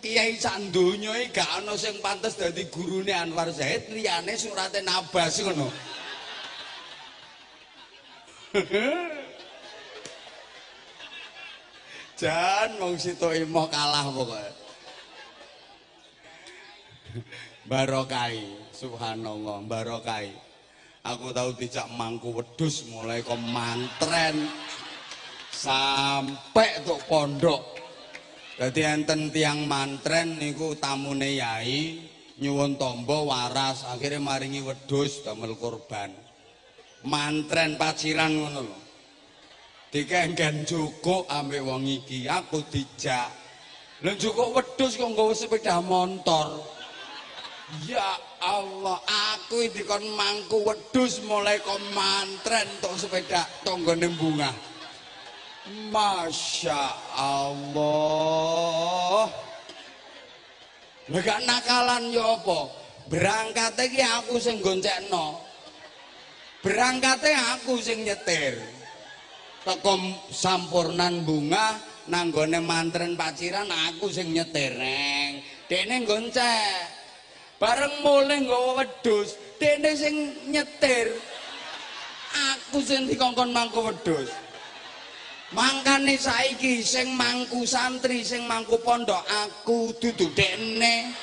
kiai sak donya iki gak ana sing pantes dadi gurune Anwar Zaid liyane Suratin Abbas ngono. Jan wong situ imo kalah pokoknya. Barokai, subhanallah, barokai. Aku tahu dijak mangku wedhus mulai ke mantren sampai tuk pondok. Jadi enten tiang mantren niku tamune yai nyuwun tombo waras akhirnya maringi wedhus damel kurban. Mantren paciran ngono lho. Dikengken jukuk ambek wong iki aku dijak. Lha jukuk wedhus kok nggawa sepeda motor. Ya Allah, aku dikon mangku wedhus mulai kok mantren tok sepeda tanggane bunga. Masya Allah. Lah gak nakalan ya apa? Berangkate iki aku sing goncekno. Berangkate aku sing nyetir. Teko sampurnan bunga nanggone mantren paciran aku sing nyetir neng. Dene goncek. Bareng mulai nggawa wedhus, dene sing nyetir. Aku sing dikongkon mangku wedhus. Mangkane saiki sing mangku santri, sing mangku pondok aku dudu dene.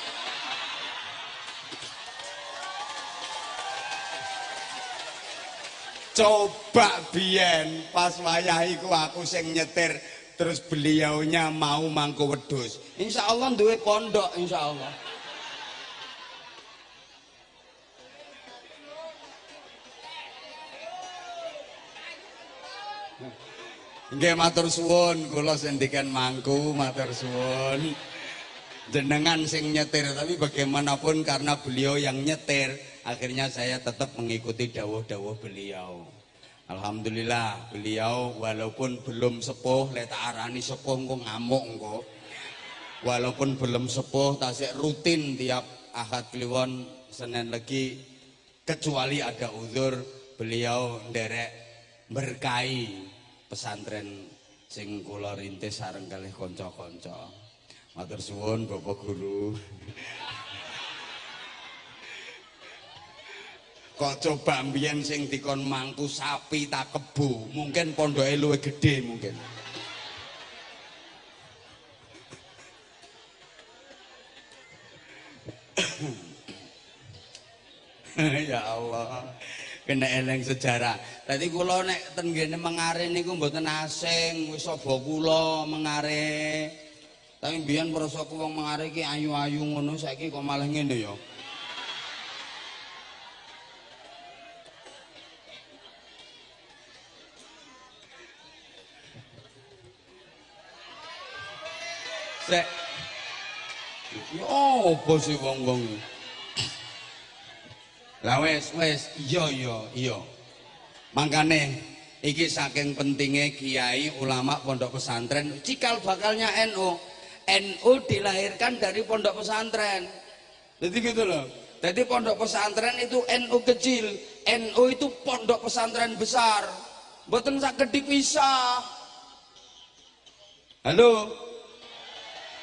Coba biyen pas wayah iku aku sing nyetir terus beliaunya mau mangku wedhus. Insyaallah duwe pondok insyaallah. Nggih matur suwun kula sendikan mangku matur suwun. Jenengan sing nyetir tapi bagaimanapun karena beliau yang nyetir akhirnya saya tetap mengikuti dawuh-dawuh beliau. Alhamdulillah beliau walaupun belum sepuh lek tak arani sepuh engko ngamuk engko. Walaupun belum sepuh tasik rutin tiap Ahad Kliwon Senin Legi kecuali ada uzur beliau nderek berkahi pesantren sing kula rintis sareng kalih kanca-kanca. Matur suwun Bapak Guru. Kok coba mbiyen sing dikon mangku sapi tak kebo, mungkin pondoke luwih gedhe mungkin. Ya Allah. Kena eleng sejarah. Tadi kula nek ten ngene Mengare niku mboten asing, wis saba kula Mengare. Tapi mbiyen prasaku wong Mengare iki ayu-ayu ngono, saiki kok malah ngene ya. Sek. Yo opo sih wong-wong. Lah wis iya. Mangkane iki saking pentingnya kiai ulama pondok pesantren cikal bakalnya NU. NU dilahirkan dari pondok pesantren. Jadi gitu loh. Jadi pondok pesantren itu NU kecil, NU itu pondok pesantren besar. Mboten saged dipisah. Halo.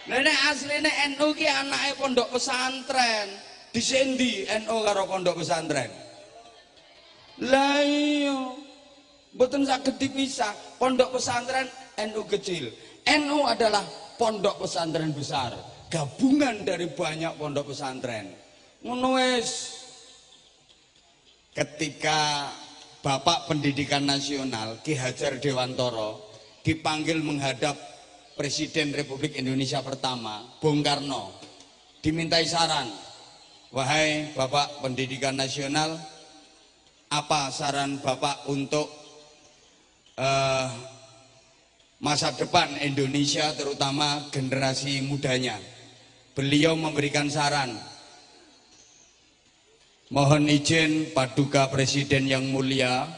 Nenek asline NU ki anake pondok pesantren. Disendi NU karo pondok pesantren. Lah iya. Mboten saged dipisah. Pondok pesantren NU kecil. NU adalah pondok pesantren besar. Gabungan dari banyak pondok pesantren. Ngono wis. ketika Bapak Pendidikan Nasional Ki Hajar Dewantara dipanggil menghadap Presiden Republik Indonesia pertama, Bung Karno, dimintai saran, wahai Bapak Pendidikan Nasional, apa saran Bapak untuk masa depan Indonesia, terutama generasi mudanya? Beliau memberikan saran, mohon izin Paduka Presiden yang mulia,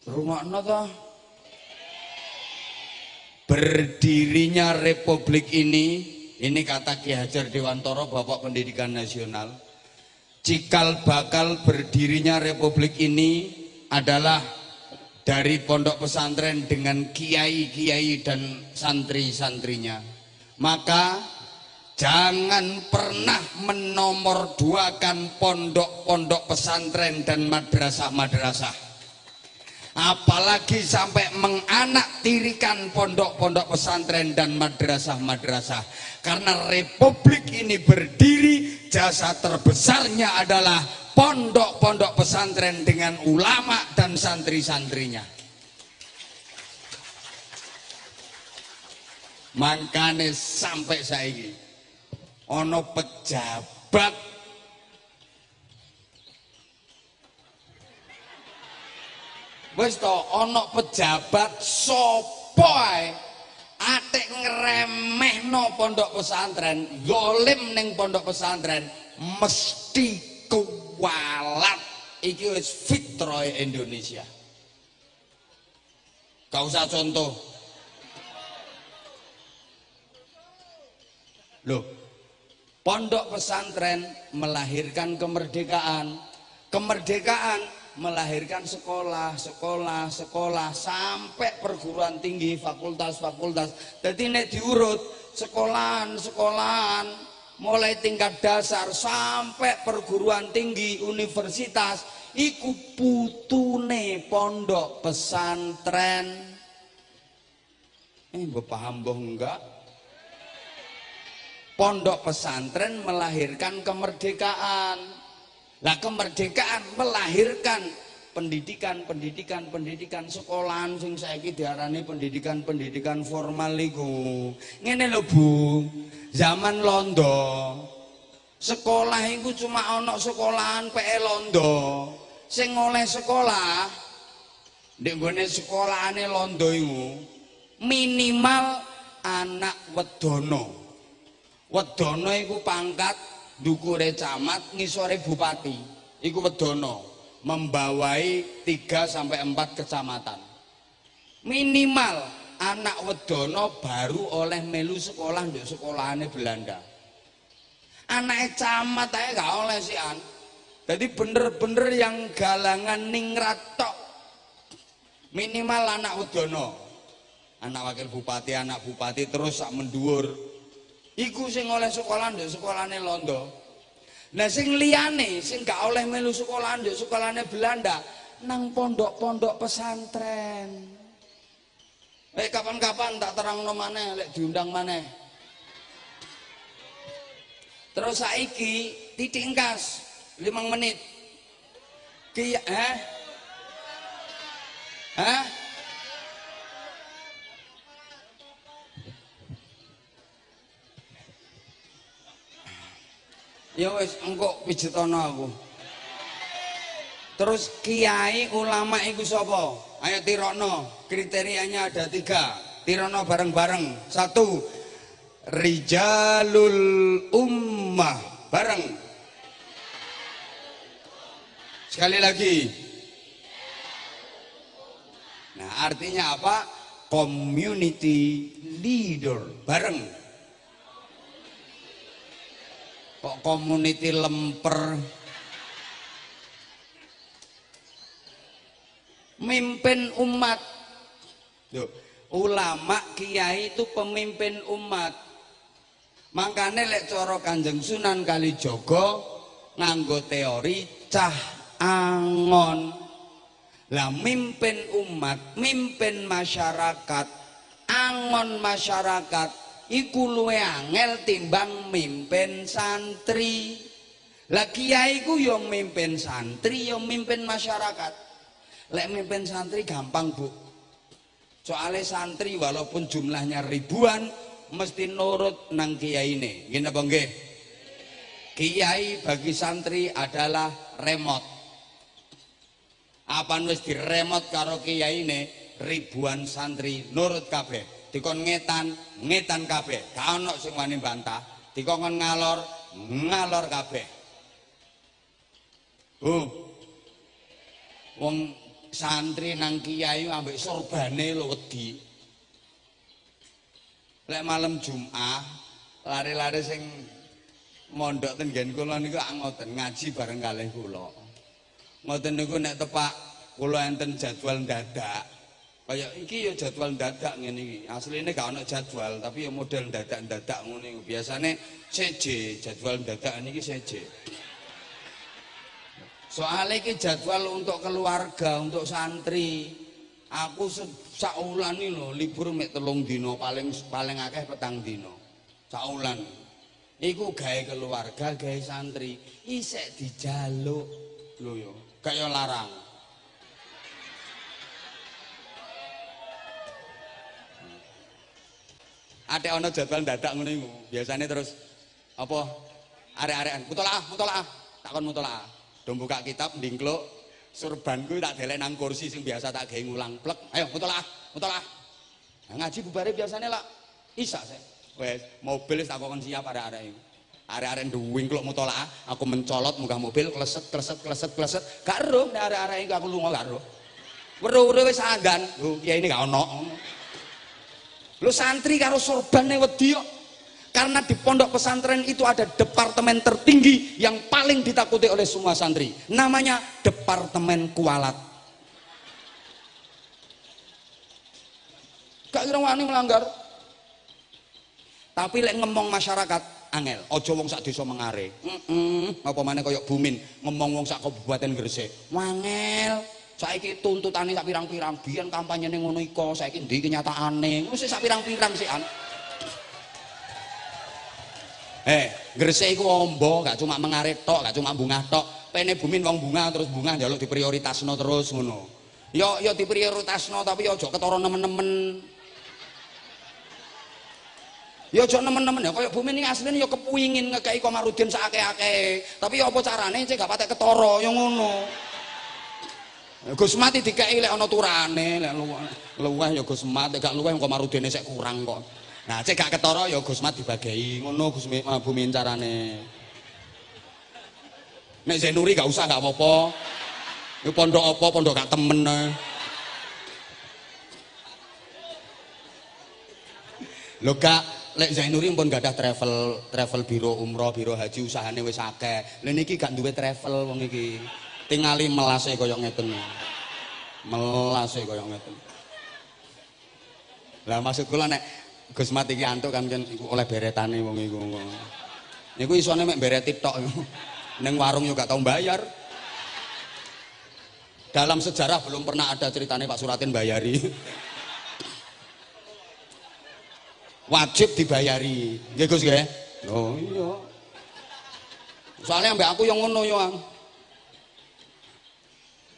rumahna toh, berdirinya Republik ini kata Ki Hajar Dewantara, Bapak Pendidikan Nasional, cikal bakal berdirinya Republik ini adalah dari pondok pesantren dengan kiai-kiai dan santri-santrinya. Maka jangan pernah menomorduakan pondok-pondok pesantren dan madrasah-madrasah, apalagi sampai menganaktirikan pondok-pondok pesantren dan madrasah-madrasah. Karena Republik ini berdiri, jasa terbesarnya adalah pondok-pondok pesantren dengan ulama dan santri-santrinya. Makanya sampai saiki ono pejabat wis to, ono pejabat sapa ae atik ngremehno pondok pesantren, zalim ning pondok pesantren, mesti kuwalat. Iki wis fitrah Indonesia. Gak usah contoh. Loh, pondok pesantren melahirkan kemerdekaan, kemerdekaan melahirkan sekolah, sampai perguruan tinggi, fakultas. Jadi nek diurut sekolahan, mulai tingkat dasar sampai perguruan tinggi, universitas, iku putune pondok pesantren. Mbok paham mbok enggak? Pondok pesantren melahirkan kemerdekaan. Lah kemerdekaan melahirkan pendidikan, sekolahan sing saiki diarani pendidikan formal iku. Ngene lho Bu, zaman londo sekolah iku cuma ana sekolahan PE Londo. Sing oleh sekolah ndek nggone sekolahane londo iku minimal anak wedono. Wedono iku pangkat dukure camat, ngisore bupati. Iku wedono, membawai 3 sampai 4 kecamatan. Minimal anak wedono baru oleh melu sekolah nduk sekolahane Belanda. Anake camat ae gak oleh sian. Jadi bener-bener yang galangan ningrat tok. Minimal anak wedono. Anak wakil bupati, anak bupati terus sak mendhuwur. Iku sing oleh sekolah nduk sekolahane Londo. Nah sing liyane sing gak oleh melu sekolah nduk sekolahane Belanda nang pondok-pondok pesantren. Kapan-kapan tak terangno maneh lek diundang maneh. Terus saiki titingkas 5 menit. Ki ya wis engko pijetono aku. Terus kiai ulama iku sapa? Ayo tirokno. Kriterianya ada 3. Tirokno bareng-bareng. 1, rijalul ummah. Bareng. Sekali lagi. Nah, artinya apa? Community leader. Bareng. Kok community lemper? Mimpin umat. Loh, ulama kiai itu pemimpin umat. Makanya lek cara Kanjeng Sunan Kalijaga nganggo teori cah angon. Lah mimpin umat, mimpin masyarakat, angon masyarakat, iku luwe angel timbang mimpin santri. Lah kiai ku yo mimpin santri yo mimpin masyarakat. Lek mimpin santri gampang Bu, soalnya santri walaupun jumlahnya ribuan mesti nurut nang kiai ini. Gini apa nggih? Kiai bagi santri adalah remote. Apa wis diremot karo kiai ini, ribuan santri nurut kabeh. Dikon ngetan kabeh. Gak ono sing wani bantah. Dikon ngalor kabeh. Wong santri nang kiai ambek sorbane lho wedi. Lek malam Jumat lari-lari sing mondok ten nggen kula niku ngoten ngaji bareng kalih kula. Ngoten niku nek tepak kula enten jadwal dadak. Kaya iki ya jadwal dadak ngene iki. Asline gak ono jadwal tapi ya model dadak-dadak ngono niku. Biasane CJ jadwal dadak niki CJ. Soalnya ini jadwal untuk keluarga, untuk santri. Aku saulan ini loh, libur mek 3 dino, paling akeh 4 dino. Saulan. Iku gawe keluarga, gawe santri. Isek dijaluk. Lho yo, kaya larang. Ada ono jadwal dadak ngono iku. Biasane terus apa? Arek-arekan, mutolaah. Takon mutolaah. Do buka kitab ndingkluk surbanku tak delek nang kursi sing biasa tak gawe ngulang plek. Ayo mutolaah. Nah, ngaji bubare biasane lak isa sih. Wes mobil tak kokon siap arek-arek iku. Arek-arek ndwingkluk mutolaah, aku mencolot munggah mobil kleset. Gak eruh nek arek-arek iku aku lunga gak eruh. Weruh-weruh wis sandan. Lho kiai ini gak ono. Lho santri karo sorbane wedi kok. Karena di pondok pesantren itu ada departemen tertinggi yang paling ditakuti oleh semua santri. Namanya Departemen Kualat. Gak kira wani melanggar. Tapi lek ngomong masyarakat angel. Ojo wong sak desa mengare. Apa maneh koyo Bumin ngomong wong sak Kabupaten Gresik. Wangel. Saiki tuntutane sak pirang-pirang, biyen kampanyene ngono iko, saiki ndi kenyataane. Wis sak pirang-pirang sik an. Gresik iku ombo, gak cuma mengarit tok, gak cuma bungah tok. Pene Bumin wong bunga terus bunga njaluk diprioritasno terus ngono. Ya diprioritasno tapi ya aja ketara nemen-nemen. Ya aja nemen-nemen ya kaya Bumin iki asline ya kepingin ngekeki Komarudin sakake-akeh. Tapi ya apa carane cek gak patek ketara ya ngono. Gus Mati dikeki lek ana turane, lek luweh ya Gus Mati, gak luweh Komarudine sik kurang kok. Nah, cek gak ketara ya Gus Mat dibagi ngono Gus Bumin carane. Nek Zainuri gak usah gak apa-apa. Iku pondok apa, pondok gak temen. Lho gak lek Zainuri pun gak ada travel biro umroh, biro haji usahane wis akeh. Lha niki gak duwe travel wong iki. Tingali melase kaya ngeten. Melase kaya ngeten. Lah maksud kula nek Gus Mat iki antuk kan oleh beretane wong iku. Niku isone mek bereti tok. Ning warung yo gak tau bayar. Dalam sejarah belum pernah ada ceritanya Pak Suratin bayari. Wajib dibayari. Nggih Gus nggih. Oh iya. Soalnya mbak aku yang ngono yo.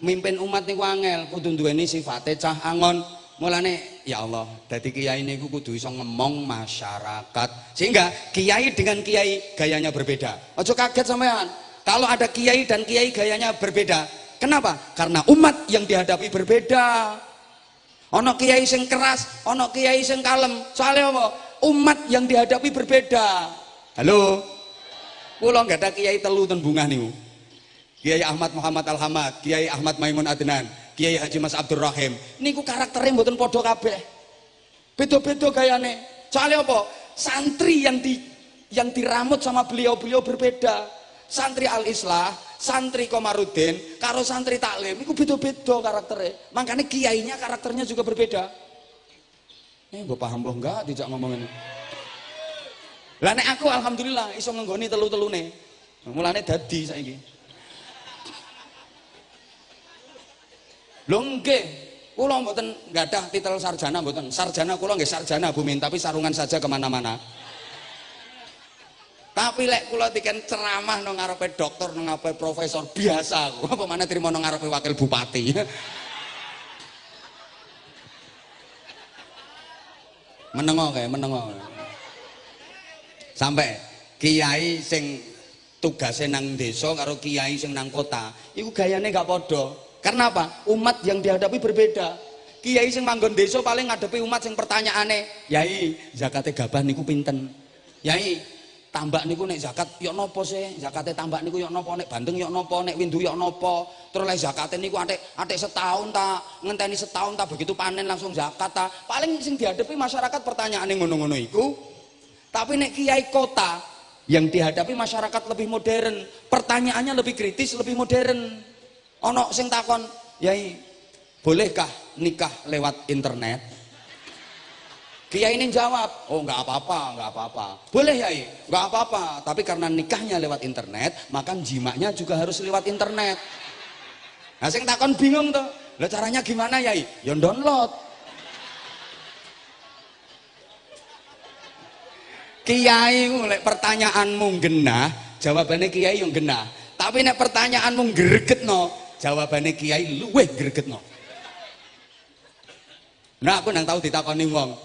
Mimpin umat niku angel, kudu duweni sifate cah angon. Mulane ya Allah, dadi kiai niku kudu iso ngomong masyarakat. Sehingga kiai dengan kiai gayanya berbeda. Ojo kaget sampean. Kalau ada kiai dan kiai gayanya berbeda. Kenapa? Karena umat yang dihadapi berbeda. Ono kiai sing keras, ono kiai sing kalem. Soalnya apa? Umat yang dihadapi berbeda. Halo. Kula nggak ada kiai telu ten bungah niku. Kiai Ahmad Muhammad Al-Hamad, Kiai Ahmad Maimun Adnan, Kiai Haji Mas Abdur Rahim. Niku karakternya mboten padha kabeh. Beda-beda gayane. Soalnya apa? Santri yang diramut sama beliau-beliau berbeda. Santri Al-Islah, santri Komarudin, karo santri Taklim, niku beda-beda karakternya. Makanya kiainya karakternya juga berbeda. Mbok paham loh enggak dijak ngomongin. Lah nek aku alhamdulillah iso ngenggoni telu-telune. Mulane dadi saiki. Lho nggih, Kula mboten nggadah titel sarjana mboten. Sarjana kula nggih sarjana Bumin, tapi sarungan saja kemana-mana. Tapi lek kula tiken ceramah nang ngarepe dokter, nang ngarepe profesor biasa aku. Apa maneh trimo nang ngarepe wakil bupati. Menengo kae, menengo. Sampai kiai sing tugase nang desa karo kiai sing nang kota, iku gayane gak padha. Karena apa? Umat yang dihadapi berbeda. Kiai sing manggon desa paling ngadepi umat sing pertanyaane, "Yai, zakate gabah niku pinten?" "Yai, tambak niku nek zakat yo napa sih? Zakate tambak niku yo napa? Nek bandeng yo napa? Nek windu yo napa? Terus lek zakate niku atik setahun ta, ngenteni setahun ta, begitu panen langsung zakat ta?" Paling sing dihadapi masyarakat pertanyaane ngono-ngono iku. Tapi nek kiai kota yang dihadapi masyarakat lebih modern, pertanyaannya lebih kritis, lebih modern. Ono sing takon, "Yai, bolehkah nikah lewat internet?" Kiai ini jawab, "Oh nggak apa-apa, nggak apa-apa." "Boleh Yai, nggak apa-apa. Tapi karena nikahnya lewat internet, maka jimaknya juga harus lewat internet." Nah sing takon bingung tuh, "Lah caranya gimana Yai?" "Ya download." Kiai lek pertanyaanmu genah, jawabannya kiai yang genah. Tapi nek pertanyaanmu gregetno, jawabannya kiai luweh gregetno. Nah aku nang tahu ditakoni wong,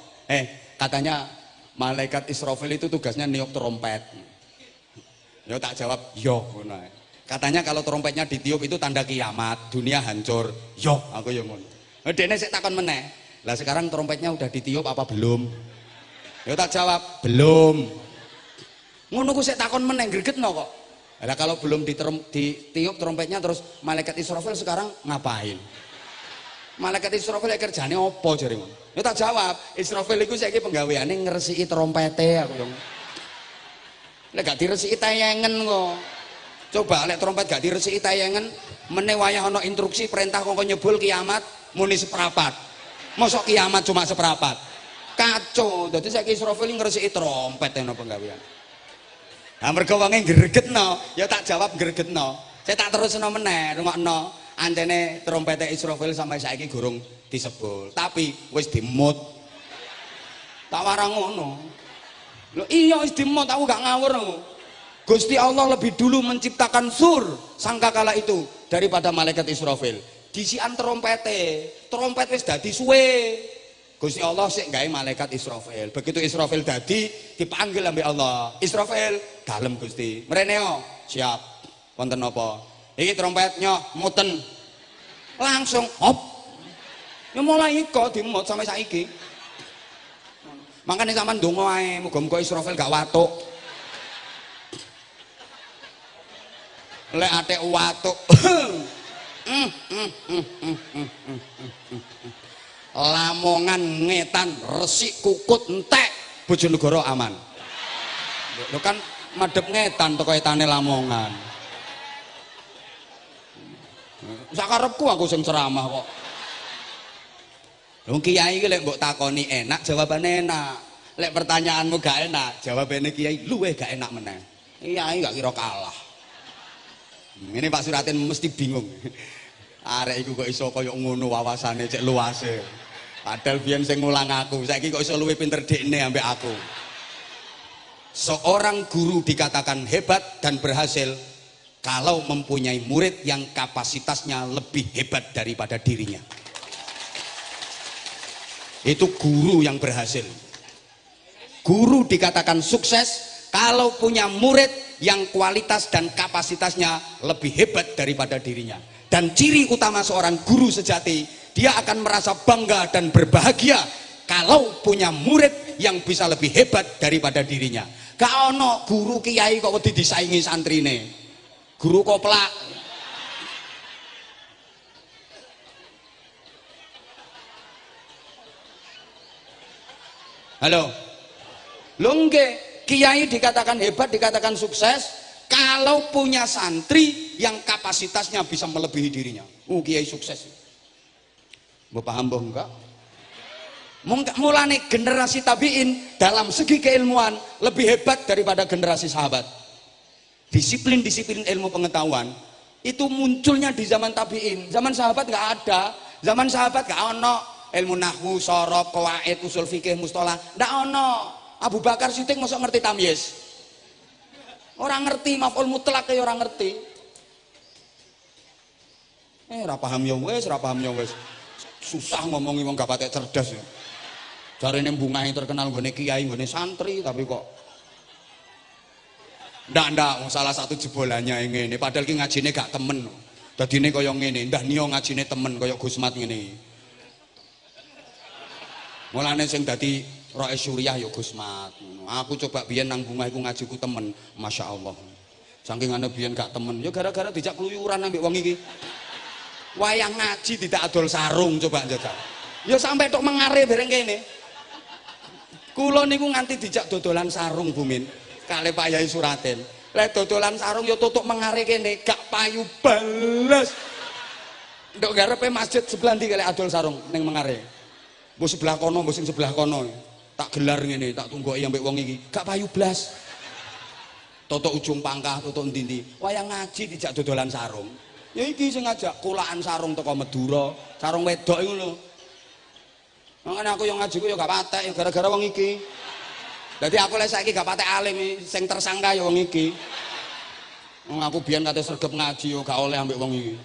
katanya malaikat Israfil itu tugasnya niup trompet. Ya tak jawab, yo ngono. Katanya kalau trompetnya ditiup itu tanda kiamat, dunia hancur. Yo, aku yo ngono. Dene sik takon meneh. Lah sekarang trompetnya udah ditiup apa belum? Ya tak jawab, belum. Ngono ku sik takon meneh gregetno kok. Lah kalau belum ditiup trompetnya terus malaikat Israfil sekarang ngapain? Malaikat Israfil kerjane apa jare ngono? Ya tak jawab, Israfil iku saiki penggaweane ngresiki trompete aku yo. Lek gak diresiki tayengen kok. Coba lek trompet gak diresiki tayengen, meneh wayah ana instruksi perintah kok nyebul kiamat muni seprapat. Mosok kiamat cuma seprapat. Kacau. Dadi saiki Israfil ngresiki trompet ana penggawean. Lah mergo wonge gregetno, ya tak jawab gregetno. Saya tak terusno meneh, rungokno. Antene trompete Israfil sampai saiki gurung disebul, tapi wis dimut. Tak warang ngono. Lho iya wis dimut, aku gak ngawur aku. Gusti Allah lebih dulu menciptakan sur sangkakala itu daripada malaikat Israfil. Disian trompete, trompet wis dadi suwe. Gusti Allah sik gawe malaikat Israfil. Begitu Israfil dadi dipanggil ambek Allah. Israfil, dalem Gusti. Mreneo, siap. Wonten apa? Iki trompetnya muten. Langsung hop. Ya mulai kok dimut sampai saiki. Makane sampean ndonga ae, muga-muga Israfil gak watuk. Lek atek watuk. Lamongan ngetan resik kukut entek Bojonegoro aman. Lho kan madhep ngetan teko etane Lamongan. Sakarepku aku sing ceramah kok. Lho kiai iki lek mbok takoni enak jawabane enak. Lek pertanyaanmu gak enak jawabane kiai luweh gak enak meneh. Kiai gak kira kalah. Ini Pak Suratin mesti bingung. Arek iku kok iso kaya ngono wawasane cek luase. Padahal biyen sing mulang aku, saiki kok iso luwih pinter dekne ambek aku. Seorang guru dikatakan hebat dan berhasil kalau mempunyai murid yang kapasitasnya lebih hebat daripada dirinya. Itu guru yang berhasil. Guru dikatakan sukses kalau punya murid yang kualitas dan kapasitasnya lebih hebat daripada dirinya. Dan ciri utama seorang guru sejati, dia akan merasa bangga dan berbahagia kalau punya murid yang bisa lebih hebat daripada dirinya. Gak ono guru kiai kok wedi disaingi santrine. Guru koplak. Halo. Lho nggih, kiai dikatakan hebat, dikatakan sukses kalau punya santri yang kapasitasnya bisa melebihi dirinya. Kiai sukses. Mbok paham mbok enggak? Mulane generasi tabi'in dalam segi keilmuan lebih hebat daripada generasi sahabat. Disiplin-disiplin ilmu pengetahuan itu munculnya di zaman tabi'in. Zaman sahabat nggak ada. Zaman sahabat gak ono ilmu nahwu, shorof, qawaid, usul fikih, mustolah, ndak ono. Abu Bakar Siddiq mosok ngerti tamyiz? Orang ngerti, maf'ul mutlak ya orang ngerti. Ora paham ya wis, ora paham ya wis. Susah ngomongi wong gak patek cerdas ya. Jarene mbungahe terkenal nggone kiai, nggone santri tapi kok ndak salah satu jebolannya ngene, padahal ki ngajine gak temen. Dadine kaya ngene, ndah niyo ngajine temen kaya Gusmat ngene. Mulane sing dadi Rois Suriah ya Gusmat. Aku coba biyen nang bungah iku ngajiku temen, Masya Allah. Saking ana biyen gak temen, ya gara-gara dijak keluyuran ambek wong iki. Wayang ngaji tidak adol sarung coba njajal. Ya sampai tok mengare bareng kene. Kula niku nganti dijak dodolan sarung Bumin. Kale Pak Yai Suraten. Lek dodolan sarung ya tutuk mengare kene, gak payu bales. Ndok garepe masjid sebelah ndi kale adol sarung ning mengare. Mbok sebelah kono, mbok sing sebelah kono. Tak gelar ngene, tak tunggoki ambek wong iki. Gak payu blas. Tutuk ujung pangkah, tutuk ndi-ndi. Wayang ngaji dijak dodolan sarung. Ya iki sing ngajak kulaan sarung teko Madura, sarung wedok iku lho. Makane aku yang ngaji ku ya gak patek ya gara-gara wong iki. Dadi aku lek saiki gak patek alim sing tersangka ya wong iki. Wong aku biyen kate sregep ngaji ya gak oleh ambek wong iki.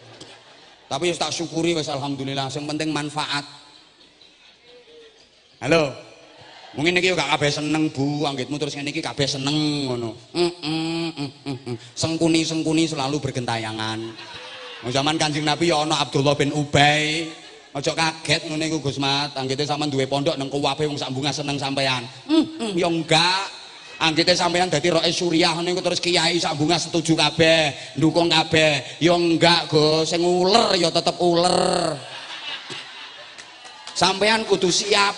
Tapi wis tak syukuri wis alhamdulillah, sing penting manfaat. Halo. Mungkin iki yo gak kabeh seneng Bu, anggitmu terus ngene iki kabeh seneng ngono. Sengkuni-sengkuni selalu bergentayangan. Zaman Kanjeng Nabi ya ana Abdullah bin Ubay. Aja kaget ngene iku Gusmat, anggite sampean duwe pondok nang kuwabe wong sak bunga seneng sampean. Ya enggak. Anggite sampean dadi Rois Suriah niku terus kiai sak bunga setuju kabeh, ndukung kabeh. Ya enggak, Gus. Sing uler ya tetep uler. Sampean kudu siap.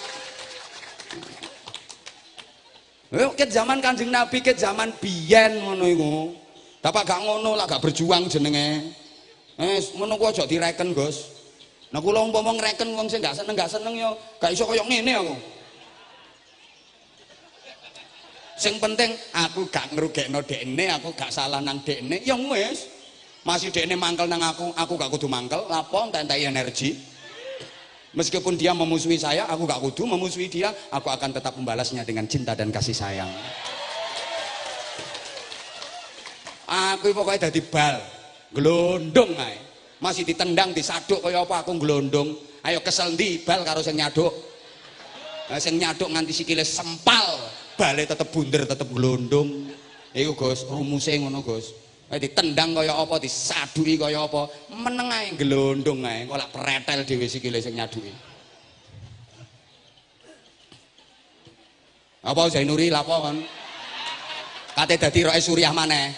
Ket zaman Kanjeng Nabi, ket zaman biyen ngono iku. Dapat gak ngono lah, gak berjuang jenenge. Ngono ku aja direken, Gus. Nah kula umpama ngreken wong sing gak seneng ya gak iso kaya ngene aku. Sing penting aku gak ngrugekno dekne, aku gak salah nang dekne, ya wis. Masih dekne mangkel nang aku gak kudu mangkel, lapo entek energi. Meskipun dia memusuhi saya, aku gak kudu memusuhi dia, aku akan tetap membalasnya dengan cinta dan kasih sayang. Aku pokoknya dadi bal, glondong ae. Masih ditendang, disaduk kaya apa aku glondong. Ayo kesel ndi bal karo sing nyaduk. Sing nyaduk nganti sikile sempal, bale tetep bunder, tetep glondong. Iku Gus, rumuse ngono Gus. Ditendang kaya apa, disaduki kaya apa, meneng ae glondong ae, kok lak pretel dhewe sikile sing nyaduki. Apa Zainuri lapo kon? Kate dadi Rois Suriah maneh.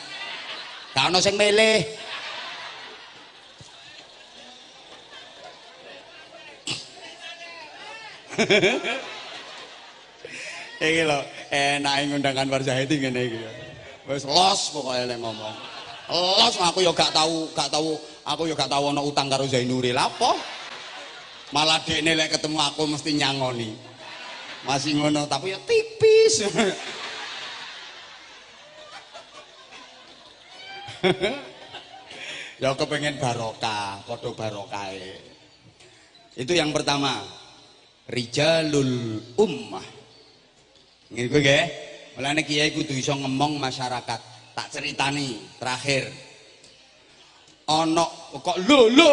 Gak ono sing milih. Iki lho, enake ngundangan Warzahiti ngene iki. Wis los pokoke lek ngomong. Los aku ya gak tahu, aku ya gak tahu ana utang karo Zainuri. Lha apa? Malah dekne lek ketemu aku mesti nyangoni. Masih ngono tapi ya tipis. Ya kepengen barokah, padha barokahe. Itu yang pertama. Rijalul ummah. Nggih nggih. Mulane kiai kudu iso ngomong masyarakat. Tak ceritani terakhir. Ana kok lho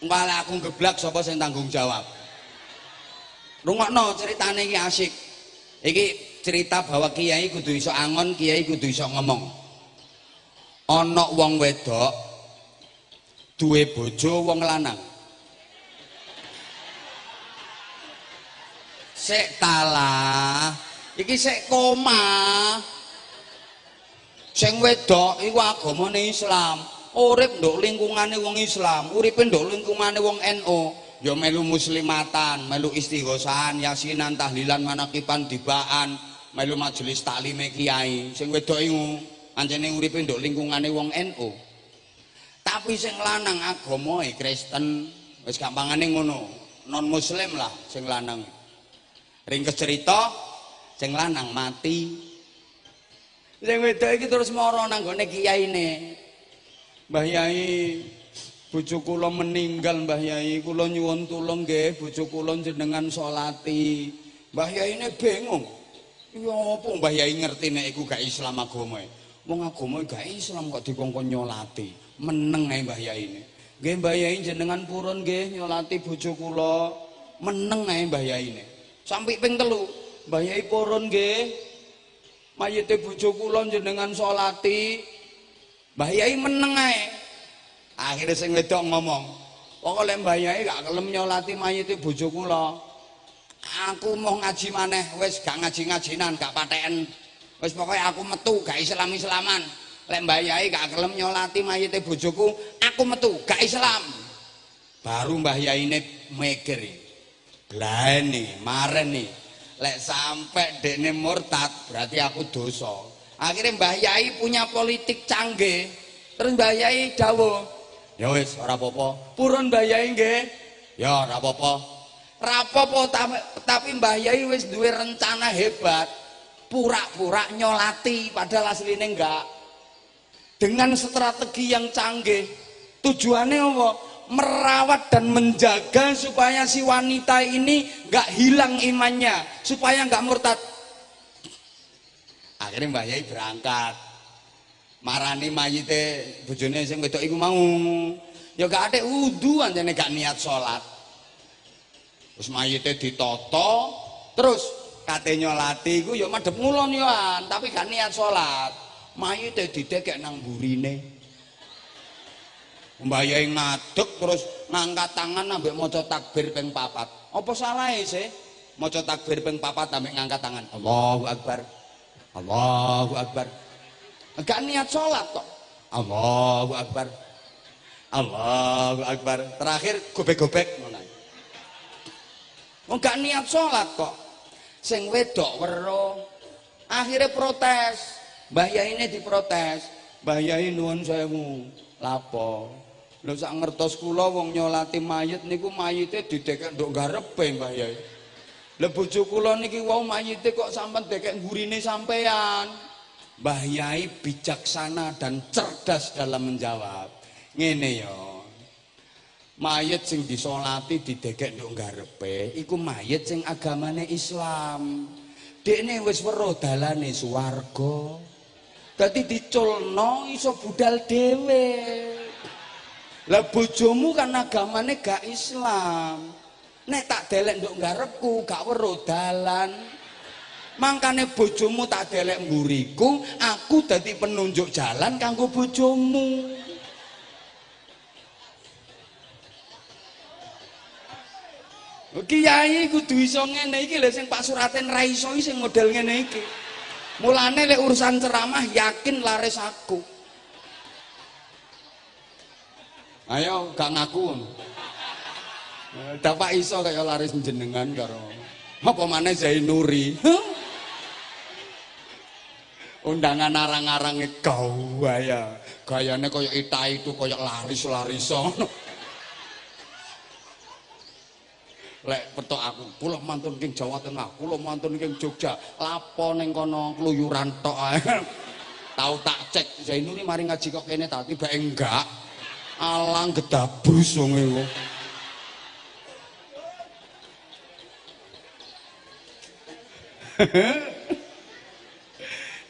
Ngale aku geblak sapa sing tanggung jawab. Rungokno ceritane iki asik. Iki cerita bahwa kiai kudu iso angon, kiai kudu iso ngomong. Ana wong wedok duwe bojo wong lanang. Sek talah, iki sek koma. Sing wedok iku agamane Islam, urip nduk lingkungane wong Islam, uripe nduk lingkungane wong NU, ya melu muslimatan, melu istighosahan, yasinan, tahlilan, manakiban, dibaan, melu majelis taklime kiai. Sing wedok iku pancene uripe nduk lingkungane wong NU. Tapi sing lanang agamae Kristen, wis gampangane ngono, non muslim lah sing lanang. Ringkes cerita, sing lanang mati. Sing wedok iki terus mara nang gone kiyaine. Mbah Yai, bojo kula meninggal Mbah Yai, kula nyuwun tulung nggih bojo kula jenengan salati. Mbah Yai ini bingung. Ya apa Mbah Yai ngerti nek iku gak Islam agama. Wong agama gak Islam kok dikongkon nyolati. Meneng ae Mbah Yai ini. Nggih Mbah Yai jenengan purun nggih nyolati bojo kula. Meneng ae Mbah Yai ini. Sampai ping 3, Mbah Yai purun nggih. Mayite bojo kula jenengan salati. Mbah Yai meneng ae. Akhirnya sing wedok ngomong, pokoknya Mbah Yai gak kelem nyolati mayite bojo kula. Aku mau ngaji maneh, wis gak ngaji-ngajinan, gak paten. Wis pokoknya aku metu, gak Islam-Islaman. Lek Mbah Yai gak kelem nyolati mayite bojoku, aku metu, gak Islam. Baru Mbah Yai ini mikir, blani, maren nih. Lek sampai dekne murtad, berarti aku dosa. Akhirnya Mbah Yai punya politik canggih. Terus Mbah Yai dawuh, ya wis ora apa-apa. Purun Mbah Yai nggih. Ya ora apa-apa. Rapopo tapi Mbah Yai wis duwe rencana hebat. Pura-pura nyolati padahal asline enggak. Dengan strategi yang canggih. Tujuannya apa? Merawat dan menjaga supaya si wanita ini enggak hilang imannya, supaya enggak murtad. Akhirnya Mbah Yai berangkat. Marani mayite bojone sing wedok iku mau. Ya gak ada wudu anjene gak niat salat. Terus mayite ditoto, terus kate nyolati iku ya madhep ngulon ya, tapi gak niat salat. Mayite didekek nang burine. Mbah Yai ngadeg terus ngangkat tangan ambek maca takbir ping 4. Apa salahe sih? Maca takbir ping 4 ambek ngangkat tangan. Allahu Akbar. Allahu Akbar. Gak niat sholat kok. Allahu Akbar. Allahu Akbar. Terakhir gobek-gobek ngono. Gak niat sholat kok. Sing wedok weruh. Akhirnya protes. Mbah Yai ini diprotes. Mbah Yai nuwun sewu. Lapo? Lho sak ngertos kula wong nyolati mayit niku mayite didekek nduk garepe Mbah Yai. Lha bojo kula niki wau mayite kok sampean dekek ngurine sampean. Mbah Yai bijaksana dan cerdas dalam menjawab. Ngene ya. Mayit sing disolati didekek nduk ngarepe iku mayit sing agamane Islam. Dekne wis weruh dalane swarga. Dadi diculno iso budal dhewe. Lah bojomu kan agamane gak Islam. Nek tak delek nduk ngarepku gak weruh dalan. Mangkane bojomu tak delek mburiku, aku dadi penunjuk jalan kanggo bojomu. Kiai kudu iso ngene iki lho sing Pak Suraten ra iso sing model ngene iki. Mulane lek urusan ceramah yakin laris aku. Ayo gak ngaku. Dapak iso kaya laris jenengan karo apa maneh Zainuri. Undangan arang-arange gaya. Gayane kaya Ita itu kaya laris-lariso. Lek petok aku, kula mantun king Jawa Tengah, kula mantun king Jogja, lapo ning kono kluyuran tok ae. Tau tak cek Zainuri mari ngaji kok kene ta tiba enggak. Alang gedabrus wong iku.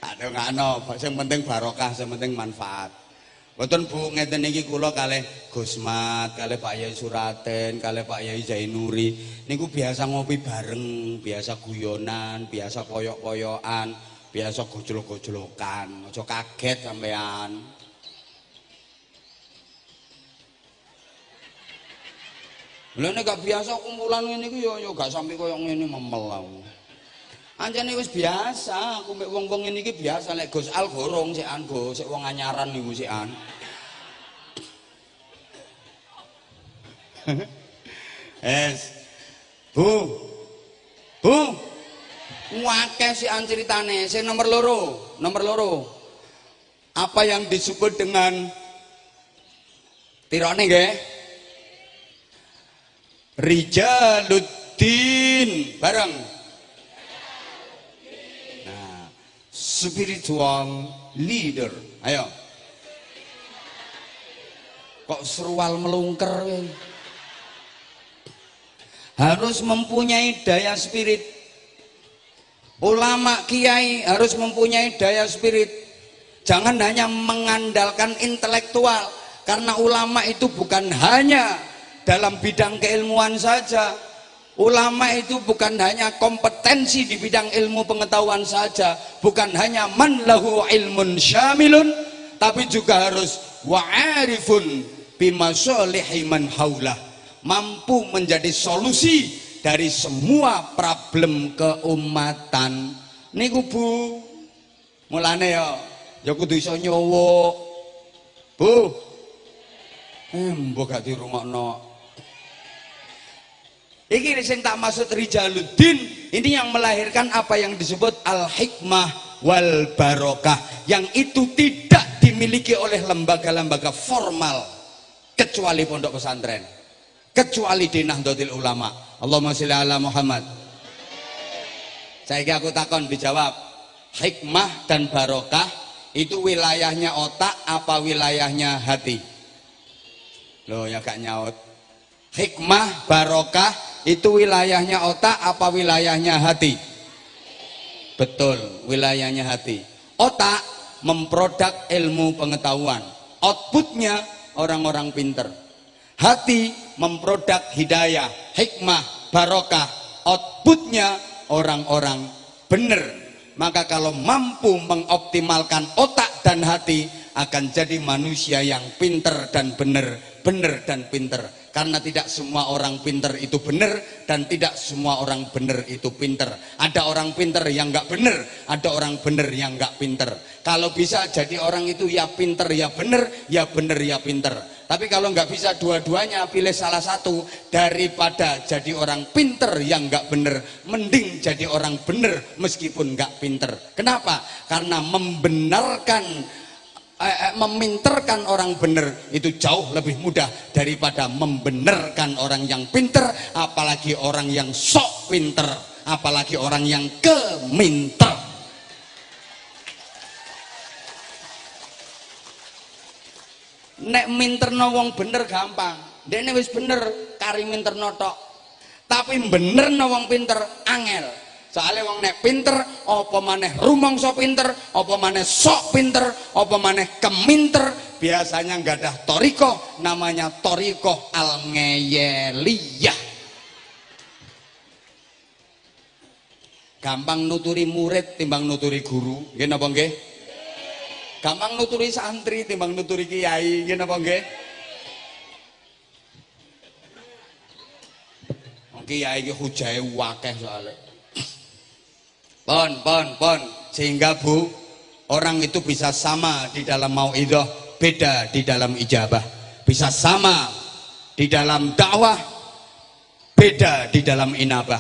Aduh ngano, sing penting barokah, sing penting manfaat. Mboten Bu, ngeten iki kula kalih Gusmat, kalih Pak Yai Suraten, kalih Pak Yai Zainuri niku biasa ngopi bareng, biasa guyonan, biasa koyok-koyokan, biasa gojlok-gojlokan. Aja kaget sampean. Lha nek gak biasa kumpulan ngene iki ya gak sampe koyo ngene memel. Anjane wis biasa, aku mek wong-wong ngene iki biasa lek Gus Al gorong sikan Gus, sik wong anyaran niku sikan. Bu. Akeh sikan ceritane. Sing nomor loro. Apa yang disebut dengan tirone nggih? Rijaluddin bareng. Spiritual leader. Ayo. Kok serual melungker. Harus mempunyai daya spirit. Ulama kiai harus mempunyai daya spirit. Jangan hanya mengandalkan intelektual, karena ulama itu bukan hanya dalam bidang keilmuan saja. Ulama itu bukan hanya kompetensi di bidang ilmu pengetahuan saja, bukan hanya man lahu ilmun syamilun, tapi juga harus wa'arifun bimasolihi man haulah, mampu menjadi solusi dari semua problem keumatan. Niku Bu, mulane ya kudu iso nyowo. Bu, mbok gak dirungokno. Iki sing tak maksud Rijaluddin, ini yang melahirkan apa yang disebut al-hikmah wal barokah, yang itu tidak dimiliki oleh lembaga-lembaga formal kecuali pondok pesantren, kecuali di Nahdlatul Ulama. Allahumma sholli ala Muhammad. Saiki aku takon dijawab. Hikmah dan barokah itu wilayahnya otak apa wilayahnya hati? Loh ya gak nyaut. Hikmah barokah itu wilayahnya otak apa wilayahnya hati? Betul, wilayahnya hati. Otak memproduk ilmu pengetahuan, outputnya orang-orang pinter. Hati memproduk hidayah, hikmah, barokah, outputnya orang-orang benar. Maka kalau mampu mengoptimalkan otak dan hati, akan jadi manusia yang pinter dan benar, benar dan pinter. Karena tidak semua orang pinter itu benar, dan tidak semua orang benar itu pinter. Ada orang pinter yang nggak benar, ada orang benar yang nggak pinter. Kalau bisa jadi orang itu ya pinter ya benar, ya benar ya pinter. Tapi kalau nggak bisa dua-duanya, pilih salah satu. Daripada jadi orang pinter yang nggak benar, mending jadi orang benar meskipun nggak pinter. Kenapa? Karena meminterkan orang benar itu jauh lebih mudah daripada membenarkan orang yang pinter, apalagi orang yang sok pinter, apalagi orang yang keminter. Nek minterno wong bener gampang, dene wis bener kari minterno tok. Tapi benerno wong pinter angel. Soalnya wong nek pinter, apa maneh rumangsa pinter, apa maneh sok pinter, apa maneh keminter, biasanya nggak ada torikoh, namanya torikoh al-ngeyeliyah. Gampang nuturi murid timbang nuturi guru, nggih napa nggih? Gampang nuturi santri timbang nuturi kiai, nggih napa nggih? Wong kiai iki hujahe akeh soalnya. Pon. Sehingga Bu, orang itu bisa sama di dalam mauidhah, beda di dalam ijabah. Bisa sama di dalam dakwah, beda di dalam inabah.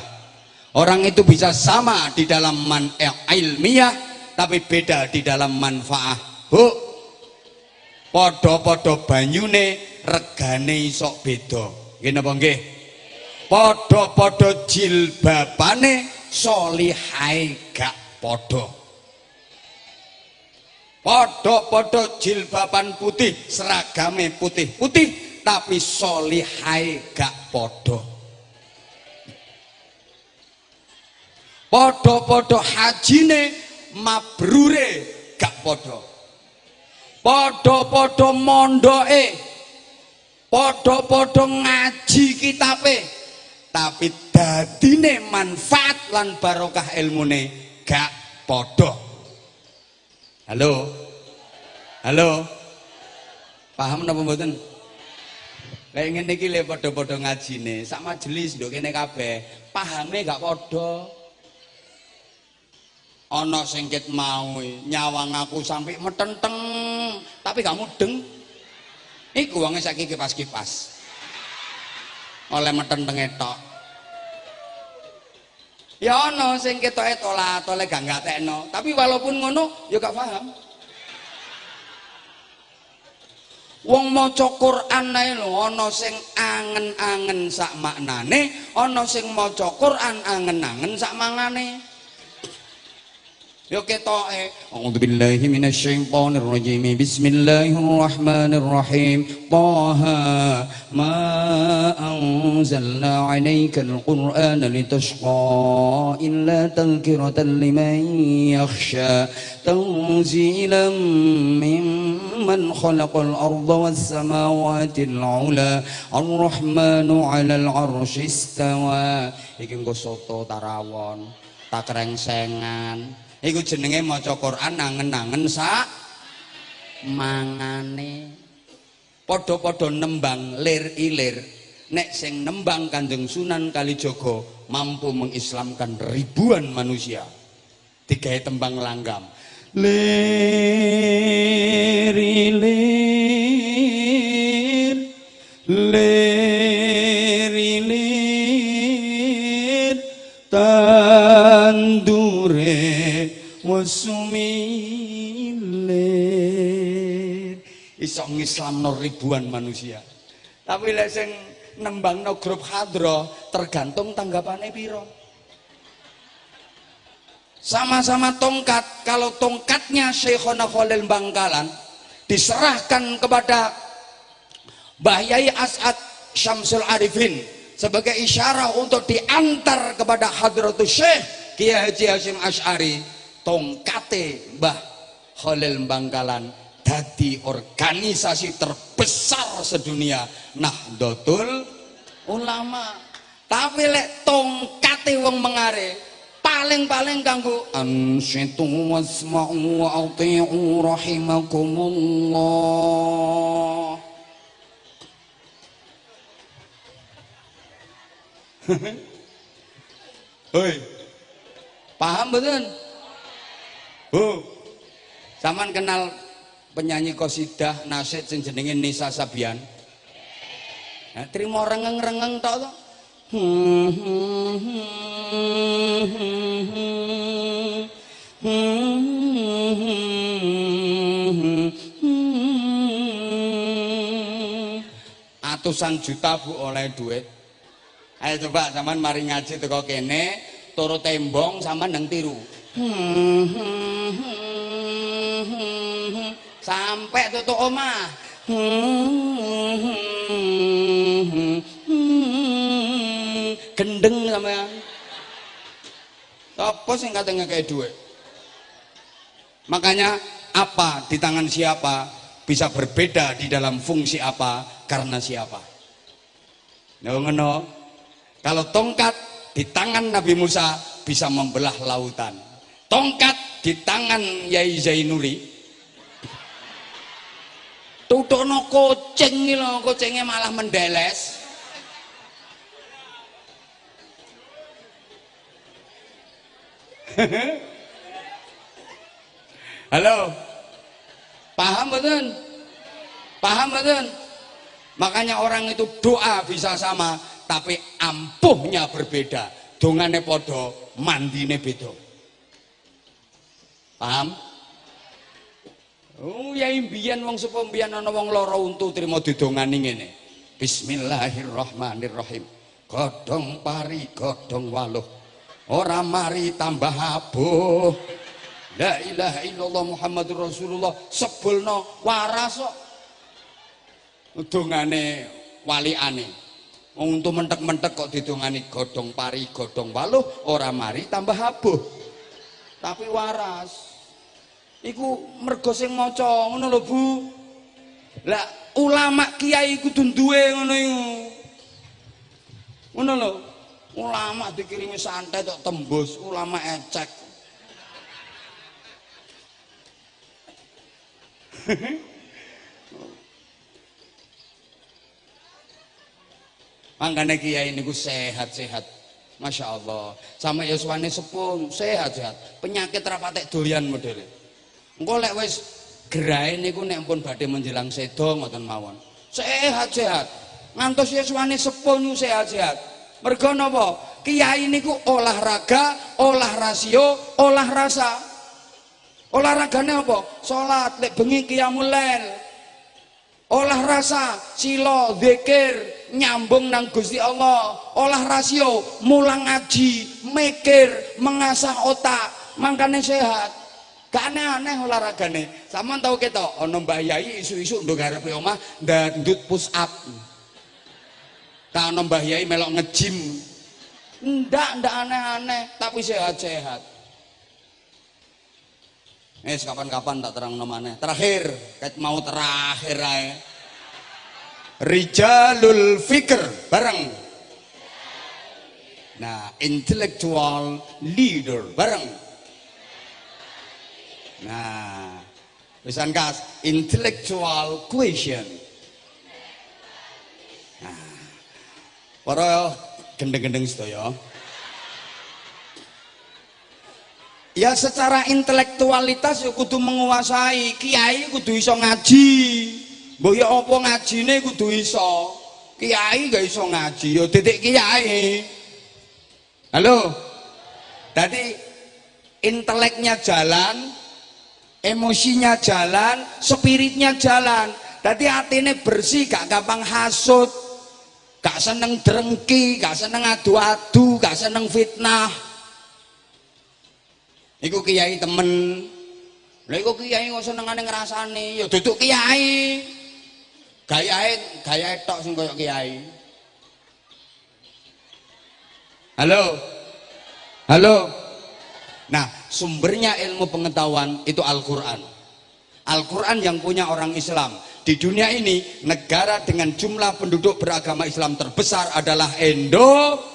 Orang itu bisa sama di dalam ilmiah, tapi beda di dalam manfaah. Bu, podo-podo banyune regane isok beda. Nggih napa nggih? Podo-podo jilbabane solihai gak podo. Podo-podo jilbaban putih, seragame putih-putih, tapi solihai gak podo. Podo-podo hajine mabrure gak podo. Podo-podo mondoke, podo-podo ngaji kitabe, tapi dadine manfaat lan barokah ilmune gak podo. Halo, paham napa mboten? Kayak ngene iki lho padha-padha ngajine, sak majelis nduk kene kabeh, pahame gak podo. Ana sing ket mau nyawang aku sampai metenteng, tapi gak mudeng. Iku wonge saiki kipas-kipas. Oleh metentenge tok. Ya ana sing ketoke tolat-tole gak ngatekno, tapi walaupun ngono ya gak paham. Wong maca Quran ae lho, ana sing angen-angen sak maknane, ana sing maca Quran angen-angen sak mangane. Yo ketoke. A'udzubillahi minasyaitonirrajim. Bismillahirrahmanirrahim. Taha ma anzalna 'alaikal qur'ana litashqa illa tadhkiratan liman yakhsha. Tanzilan mimman khalaqal arda was samawati al-'ula. Ar-Rahmanu 'alal 'arsy istawa. Iki engko soto tarawon, tak krengsengan. Iku jenenge maca Quran nangen-nangen sak mangane. Padha-padha nembang lir ilir. Nek sing nembang Kanjeng Sunan Kalijaga mampu mengislamkan ribuan manusia. Digawe tembang langgam. Lir ilir lir ilir tandure wasumilir iso ngislamno ribuan manusia. Tapi lek sing nembangno grup hadroh tergantung tanggapane piro. Sama-sama tongkat, kalau tongkatnya Syekhona Khalil Bangkalan diserahkan kepada Mbah Yai As'ad Syamsul Arifin sebagai isyarah untuk diantar kepada Hadratus Syekh Kiai Haji Hasyim Asy'ari, tongkate Mbah Khalil Bangkalan dadi organisasi terbesar sedunia Nahdlatul Ulama. Tapi lek tongkate wong mengare paling-paling kanggo ansitu wasma'u wa ati'u rahimakumullah. Hoi, paham betul? Saman kenal penyanyi qasidah nasyid sing jenenge Nisa Sabian? Nah, trimo rengeng-rengeng tok to. Atusan juta Bu oleh duit. Ayo coba sampean mari ngaji teko kene, turu tembong sampean nang tiru. Sampai tutuk omah. Gendeng sampean. Apa sing kate ngekek dhuwit? Makanya apa di tangan siapa bisa berbeda di dalam fungsi apa karena siapa. Ngono. Kalau tongkat di tangan Nabi Musa bisa membelah lautan. Tongkat di tangan Yai Zainuri tutukno kucing iki lho, kucinge malah mendeles. Halo, paham betul? Paham betul? Makanya orang itu doa bisa sama, tapi ampuhnya berbeda. Dongane podo, mandine beda. Paham? Oh, ya imbian wong sepuh mbiyen ana wong lara untu trimo didongani ngene. Bismillahirrahmanirrahim. Godhong pari, godhong waluh. Ora mari tambah abuh. La ilaha illallah Muhammadur Rasulullah. Sebulno waras kok. Dongane waliane. Wong untu mentek-mentek kok didongani godhong pari, godhong waluh, ora mari tambah abuh. Tapi waras. Iku mergo sing maca ngono lho Bu. Lah ulama kiai kudu duwe ngono iku. Ngono lho. Ulama dikirimi santai tok tembus, ulama ecek. Mangkane kiai niku sehat-sehat. Masya Allah. Sama yuswane sepuh, sehat-sehat. Penyakit rapatek doyan modele. Engko lek wis gerahe niku nek pun badhe menjelang seda ngoten mawon. Sehat-sehat. Ngantos yuswane sepuh niku sehat-sehat. Mergo napa? Kiai niku olahraga, olah rasio, olah rasa. Olahragane apa? Salat, lek bengi qiyamul lail. Olah rasa, sila, zikir, nyambung nang Gusti Allah. Olah rasio, mulang ngaji, mikir, mengasah otak. mangkane sehat. Gak aneh-aneh olahragane. Sampeyan tau ketok ana Mbah Yai isu-isu nduk garepe omah ndandut push up. Ta ana Mbah Yai melok nge-gym. Ndak aneh-aneh, tapi sehat-sehat. Kapan-kapan tak terang namanya. Terakhir, ket mau terakhir ae. Rijalul fikr bareng. Nah, intellectual leader bareng. Nah, pisan kas intellectual question. Nah, para gendeng-gendeng sedaya. Ya secara intelektualitas ya kudu menguasai, kiai kudu iso ngaji. Mbok ya apa ngajine kudu iso. Kiai gak iso ngaji ya titik kiai. Halo. Jadi inteleknya jalan, emosinya jalan, spiritnya jalan. Jadi atine bersih, gak gampang hasut, gak seneng drengki, gak seneng adu-adu, gak seneng fitnah. Iku kiai temen. Lha iku kiai kok senengane ngrasani, ya duduk kiai. Gayae tok sing koyo kiai. Halo. Halo. Nah, sumbernya ilmu pengetahuan itu Al-Qur'an. Al-Qur'an yang punya orang Islam. Di dunia ini, negara dengan jumlah penduduk beragama Islam terbesar adalah Indonesia.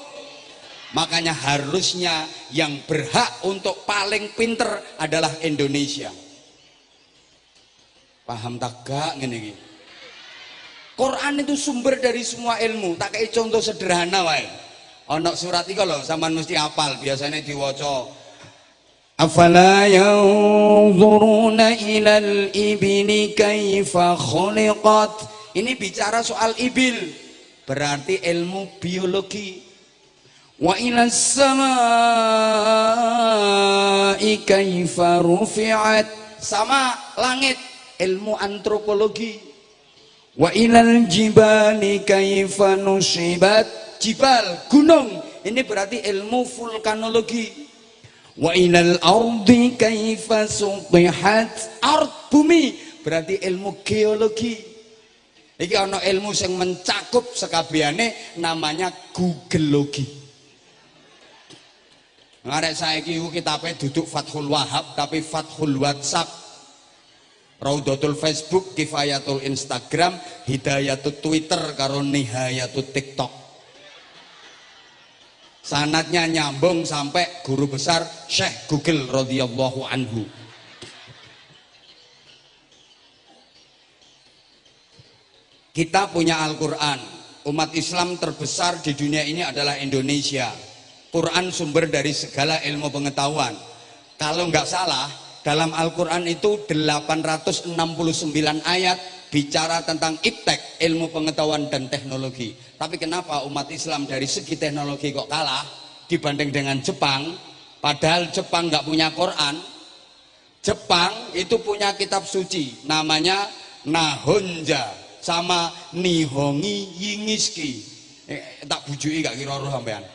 Makanya harusnya yang berhak untuk paling pinter adalah Indonesia. Paham tak gak ngene iki? Quran itu sumber dari semua ilmu. Tak kayak contoh sederhana wae. Ana surat iki lho sampean mesti hafal, biasanya diwaca. Afala yanzuruna ilal ibni kaifa khuliqat. Ini bicara soal ibil. Berarti ilmu biologi. Wa ilas samaa'i kaifa rufi'at, sama langit ilmu antropologi. Wa ilal jibali kaifa nusibat, jibal gunung ini berarti ilmu vulkanologi. Wa ilal ardi kaifa sutihat, ard bumi berarti ilmu geologi. Iki ana ilmu yang mencakup sekabehane namanya googleologi. Ngarek saiki iku kitabe duduk Fathul Wahab tapi Fathul WhatsApp. Raudatul Facebook, Kifayatul Instagram, Hidayatul Twitter karo Nihayatul TikTok. Sanadnya nyambung sampai guru besar Syekh Google radhiyallahu anhu. Kita punya Al-Qur'an. Umat Islam terbesar di dunia ini adalah Indonesia. Quran sumber dari segala ilmu pengetahuan. Kalau nggak salah, dalam Al-Quran itu 869 ayat bicara tentang iptek, ilmu pengetahuan dan teknologi. Tapi kenapa umat Islam dari segi teknologi kok kalah dibanding dengan Jepang? Padahal Jepang nggak punya Quran. Jepang itu punya kitab suci, namanya Nahonja sama Nihongi Yingiski. Tak bujui gak kira-kira sampean.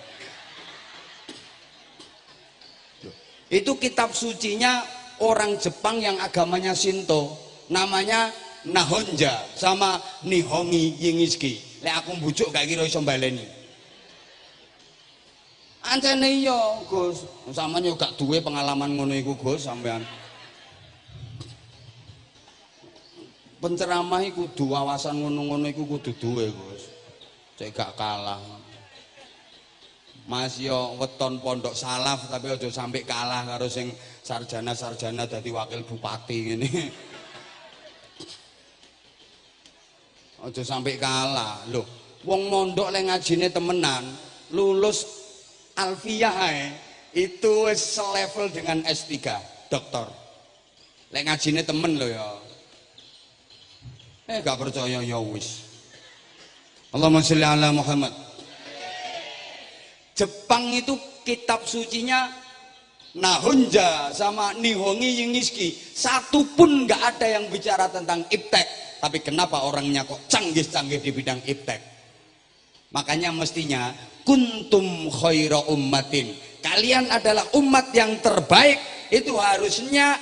Itu kitab sucinya orang Jepang yang agamanya Shinto, namanya Nahonja sama Nihongi Yingiski. Lek aku mbujuk gak kira iso baleni. Ancene iya, Gus. Sampeyan yo gak duwe pengalaman ngono iku, Gus, sampean. Penceramah iku kudu wawasan ngono-ngono iku kudu duwe, Gus. Cek gak kalah. Mas yo weton pondok salaf tapi aja sampai kalah karo sing sarjana-sarjana dadi wakil bupati ngene. Aja sampai kalah. Loh, wong mondok lek ngajine temenan, lulus alfiyah ae itu wis selevel dengan S3, doktor. Lek ngajine temen lho ya. Gak percaya ya wis. Allahumma sholli ala Muhammad. Jepang itu kitab sucinya Nahonja sama Nihongi Yingiski, satu pun nggak ada yang bicara tentang iptek. Tapi kenapa orangnya kok canggih-canggih di bidang iptek? Makanya mestinya kuntum khaira ummatin, kalian adalah umat yang terbaik itu harusnya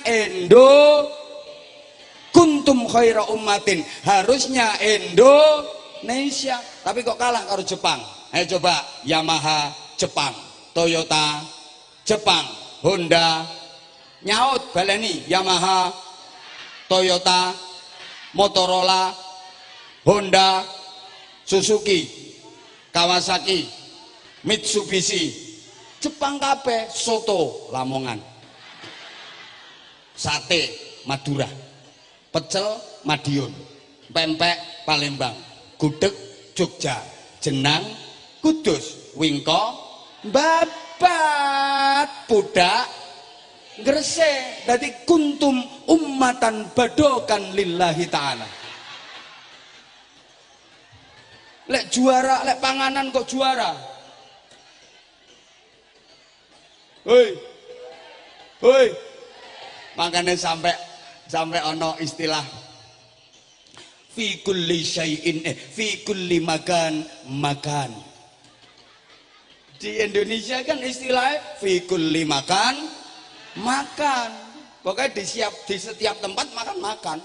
kuntum khaira ummatin, harusnya Indonesia, tapi kok kalah karo Jepang. Ayo coba, Yamaha Jepang, Toyota Jepang, Honda nyaut baleni, Yamaha, Toyota, Motorola, Honda, Suzuki, Kawasaki, Mitsubishi, Jepang kabeh. Soto Lamongan, sate Madura, pecel Madiun, pempek Palembang, gudeg Jogja, jenang Kudus, wingko babat, pudak Gresik. Dadi kuntum ummatan badokan lillahi ta'ala. Lek juara, lek panganan kok juara. Hoi. Makanya sampai ono istilah fi kulli syai'in fi kulli makan. Di Indonesia kan istilahnya fi kulli makan. Pokoknya di setiap tempat makan.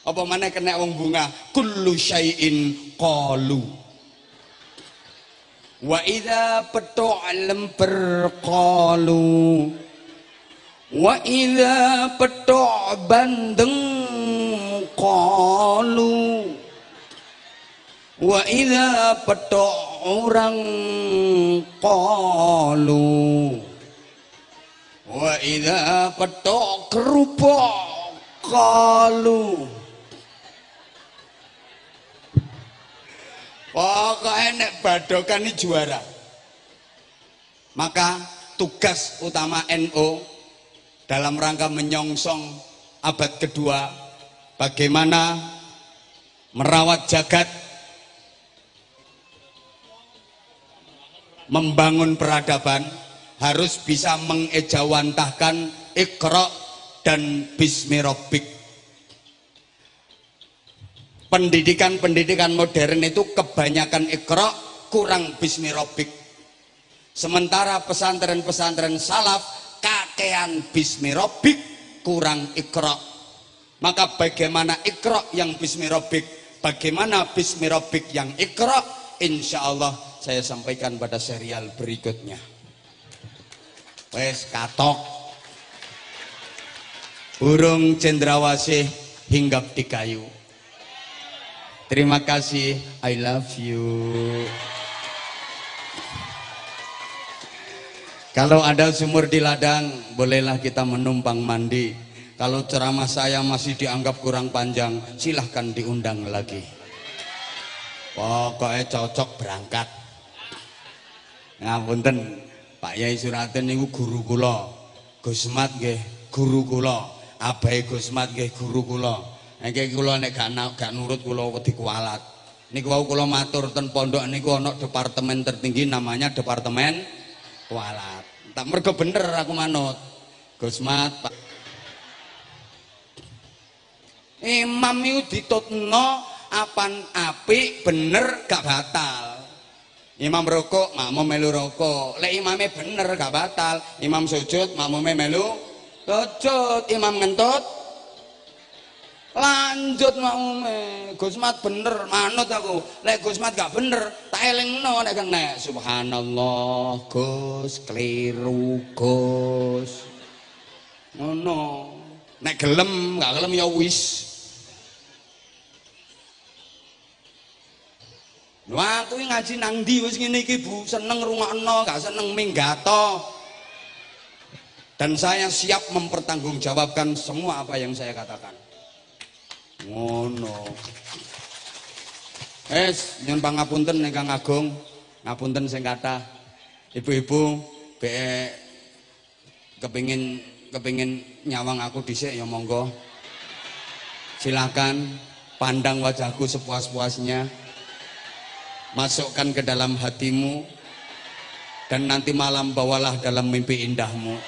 Apa mana kena wong bunga kullu syai'in qalu. Wa idza petu'lam berqalu. Wa idza petu' bandeng qalu. Wa idza petu' orang qalu. Wa idza petu' kerupuk qalu. Pokoknya nek badokan ini juara. Maka tugas utama NU dalam rangka menyongsong abad kedua, bagaimana merawat jagat, membangun peradaban, harus bisa mengejawantahkan Iqra dan Bismi Rabbik. Pendidikan modern itu kebanyakan Iqra, kurang Bismi Rabbik. Sementara pesantren-pesantren salaf kakean Bismi Rabbik, kurang Iqra. Maka bagaimana Iqra yang Bismi Rabbik, bagaimana Bismi Rabbik yang Iqra, insya Allah saya sampaikan pada serial berikutnya. Wes katok burung cendrawasih hinggap di kayu. Terima kasih, I love you. Kalau ada sumur di ladang, bolehlah kita menumpang mandi. Kalau ceramah saya masih dianggap kurang panjang, silahkan diundang lagi. Pokoknya cocok berangkat. Ngapunten, Pak Yai Suratin niku guru kula. Gusmat nggih guru kula. Abahe Gusmat nggih guru kula. Nggih kula nek gak nurut kula wedi kualat. Niku wau kula matur ten pondok niku ana departemen tertinggi namanya Departemen Kualat. Tak mergo bener aku manut. Gusmat Pak Imam iku ditutno apan apik bener gak batal. Imam rokok, makmum melu rokok. Lek imame bener gak batal. Imam sujud, makmume melu sujud. Imam ngentut lanjut makmume. Gusmat bener manut aku. Lek Gusmat gak bener tak elingno nek kena. Subhanallah Gus, keliru Gus. Ngono. Nek gelem gak gelem ya wis. Wah, aku ngaji nang ndi wis ngene iki Bu, seneng rungokno, gak seneng minggato. Dan saya siap mempertanggungjawabkan semua apa yang saya katakan. Ngono. Nyun pangapunten ingkang agung, ngapunten sing kathah. Ibu-ibu be kepingin nyawang aku dhisik ya monggo. Silakan pandang wajahku sepuas-puasnya. Masukkan ke dalam hatimu dan nanti malam bawalah dalam mimpi indahmu.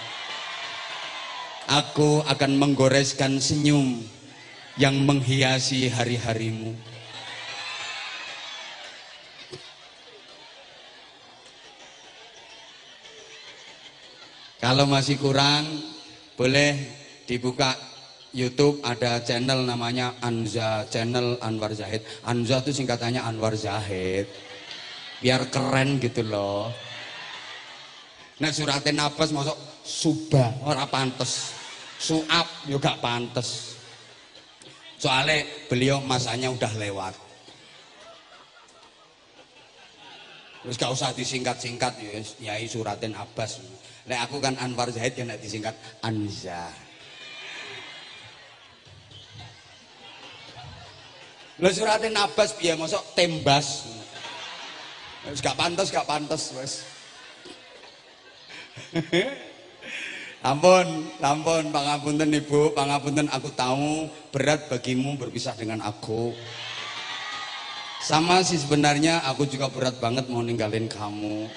Aku akan menggoreskan senyum yang menghiasi hari-harimu. Kalau masih kurang, boleh dibuka YouTube, ada channel namanya Anza, channel Anwar Zahid. Anza itu singkatannya Anwar Zahid, biar keren gitu loh. Nah suratin nafas masuk subah ora pantes, suap juga pantes, soalnya beliau masanya udah lewat. Terus gak usah disingkat-singkat ya, Yai Suratin Abbas. Lek aku kan Anwar Zahid yang disingkat Anza. Lah Suratin Abbas piye mosok tembas. Wis gak pantes wis. Ampun, pangapunten Ibu, pangapunten, aku tahu berat bagimu berpisah dengan aku. Sama sih sebenarnya aku juga berat banget mau ninggalin kamu.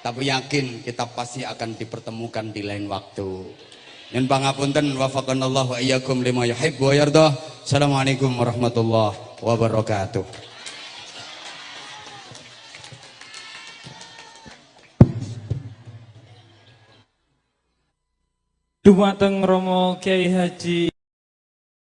Tapi yakin kita pasti akan dipertemukan di lain waktu. Yen pangapunten wafaqanallahu wa iyyakum lima yuhibbu wa yardah. Assalamualaikum warahmatullahi wabarakatuh. Dumateng Romo Kiai Haji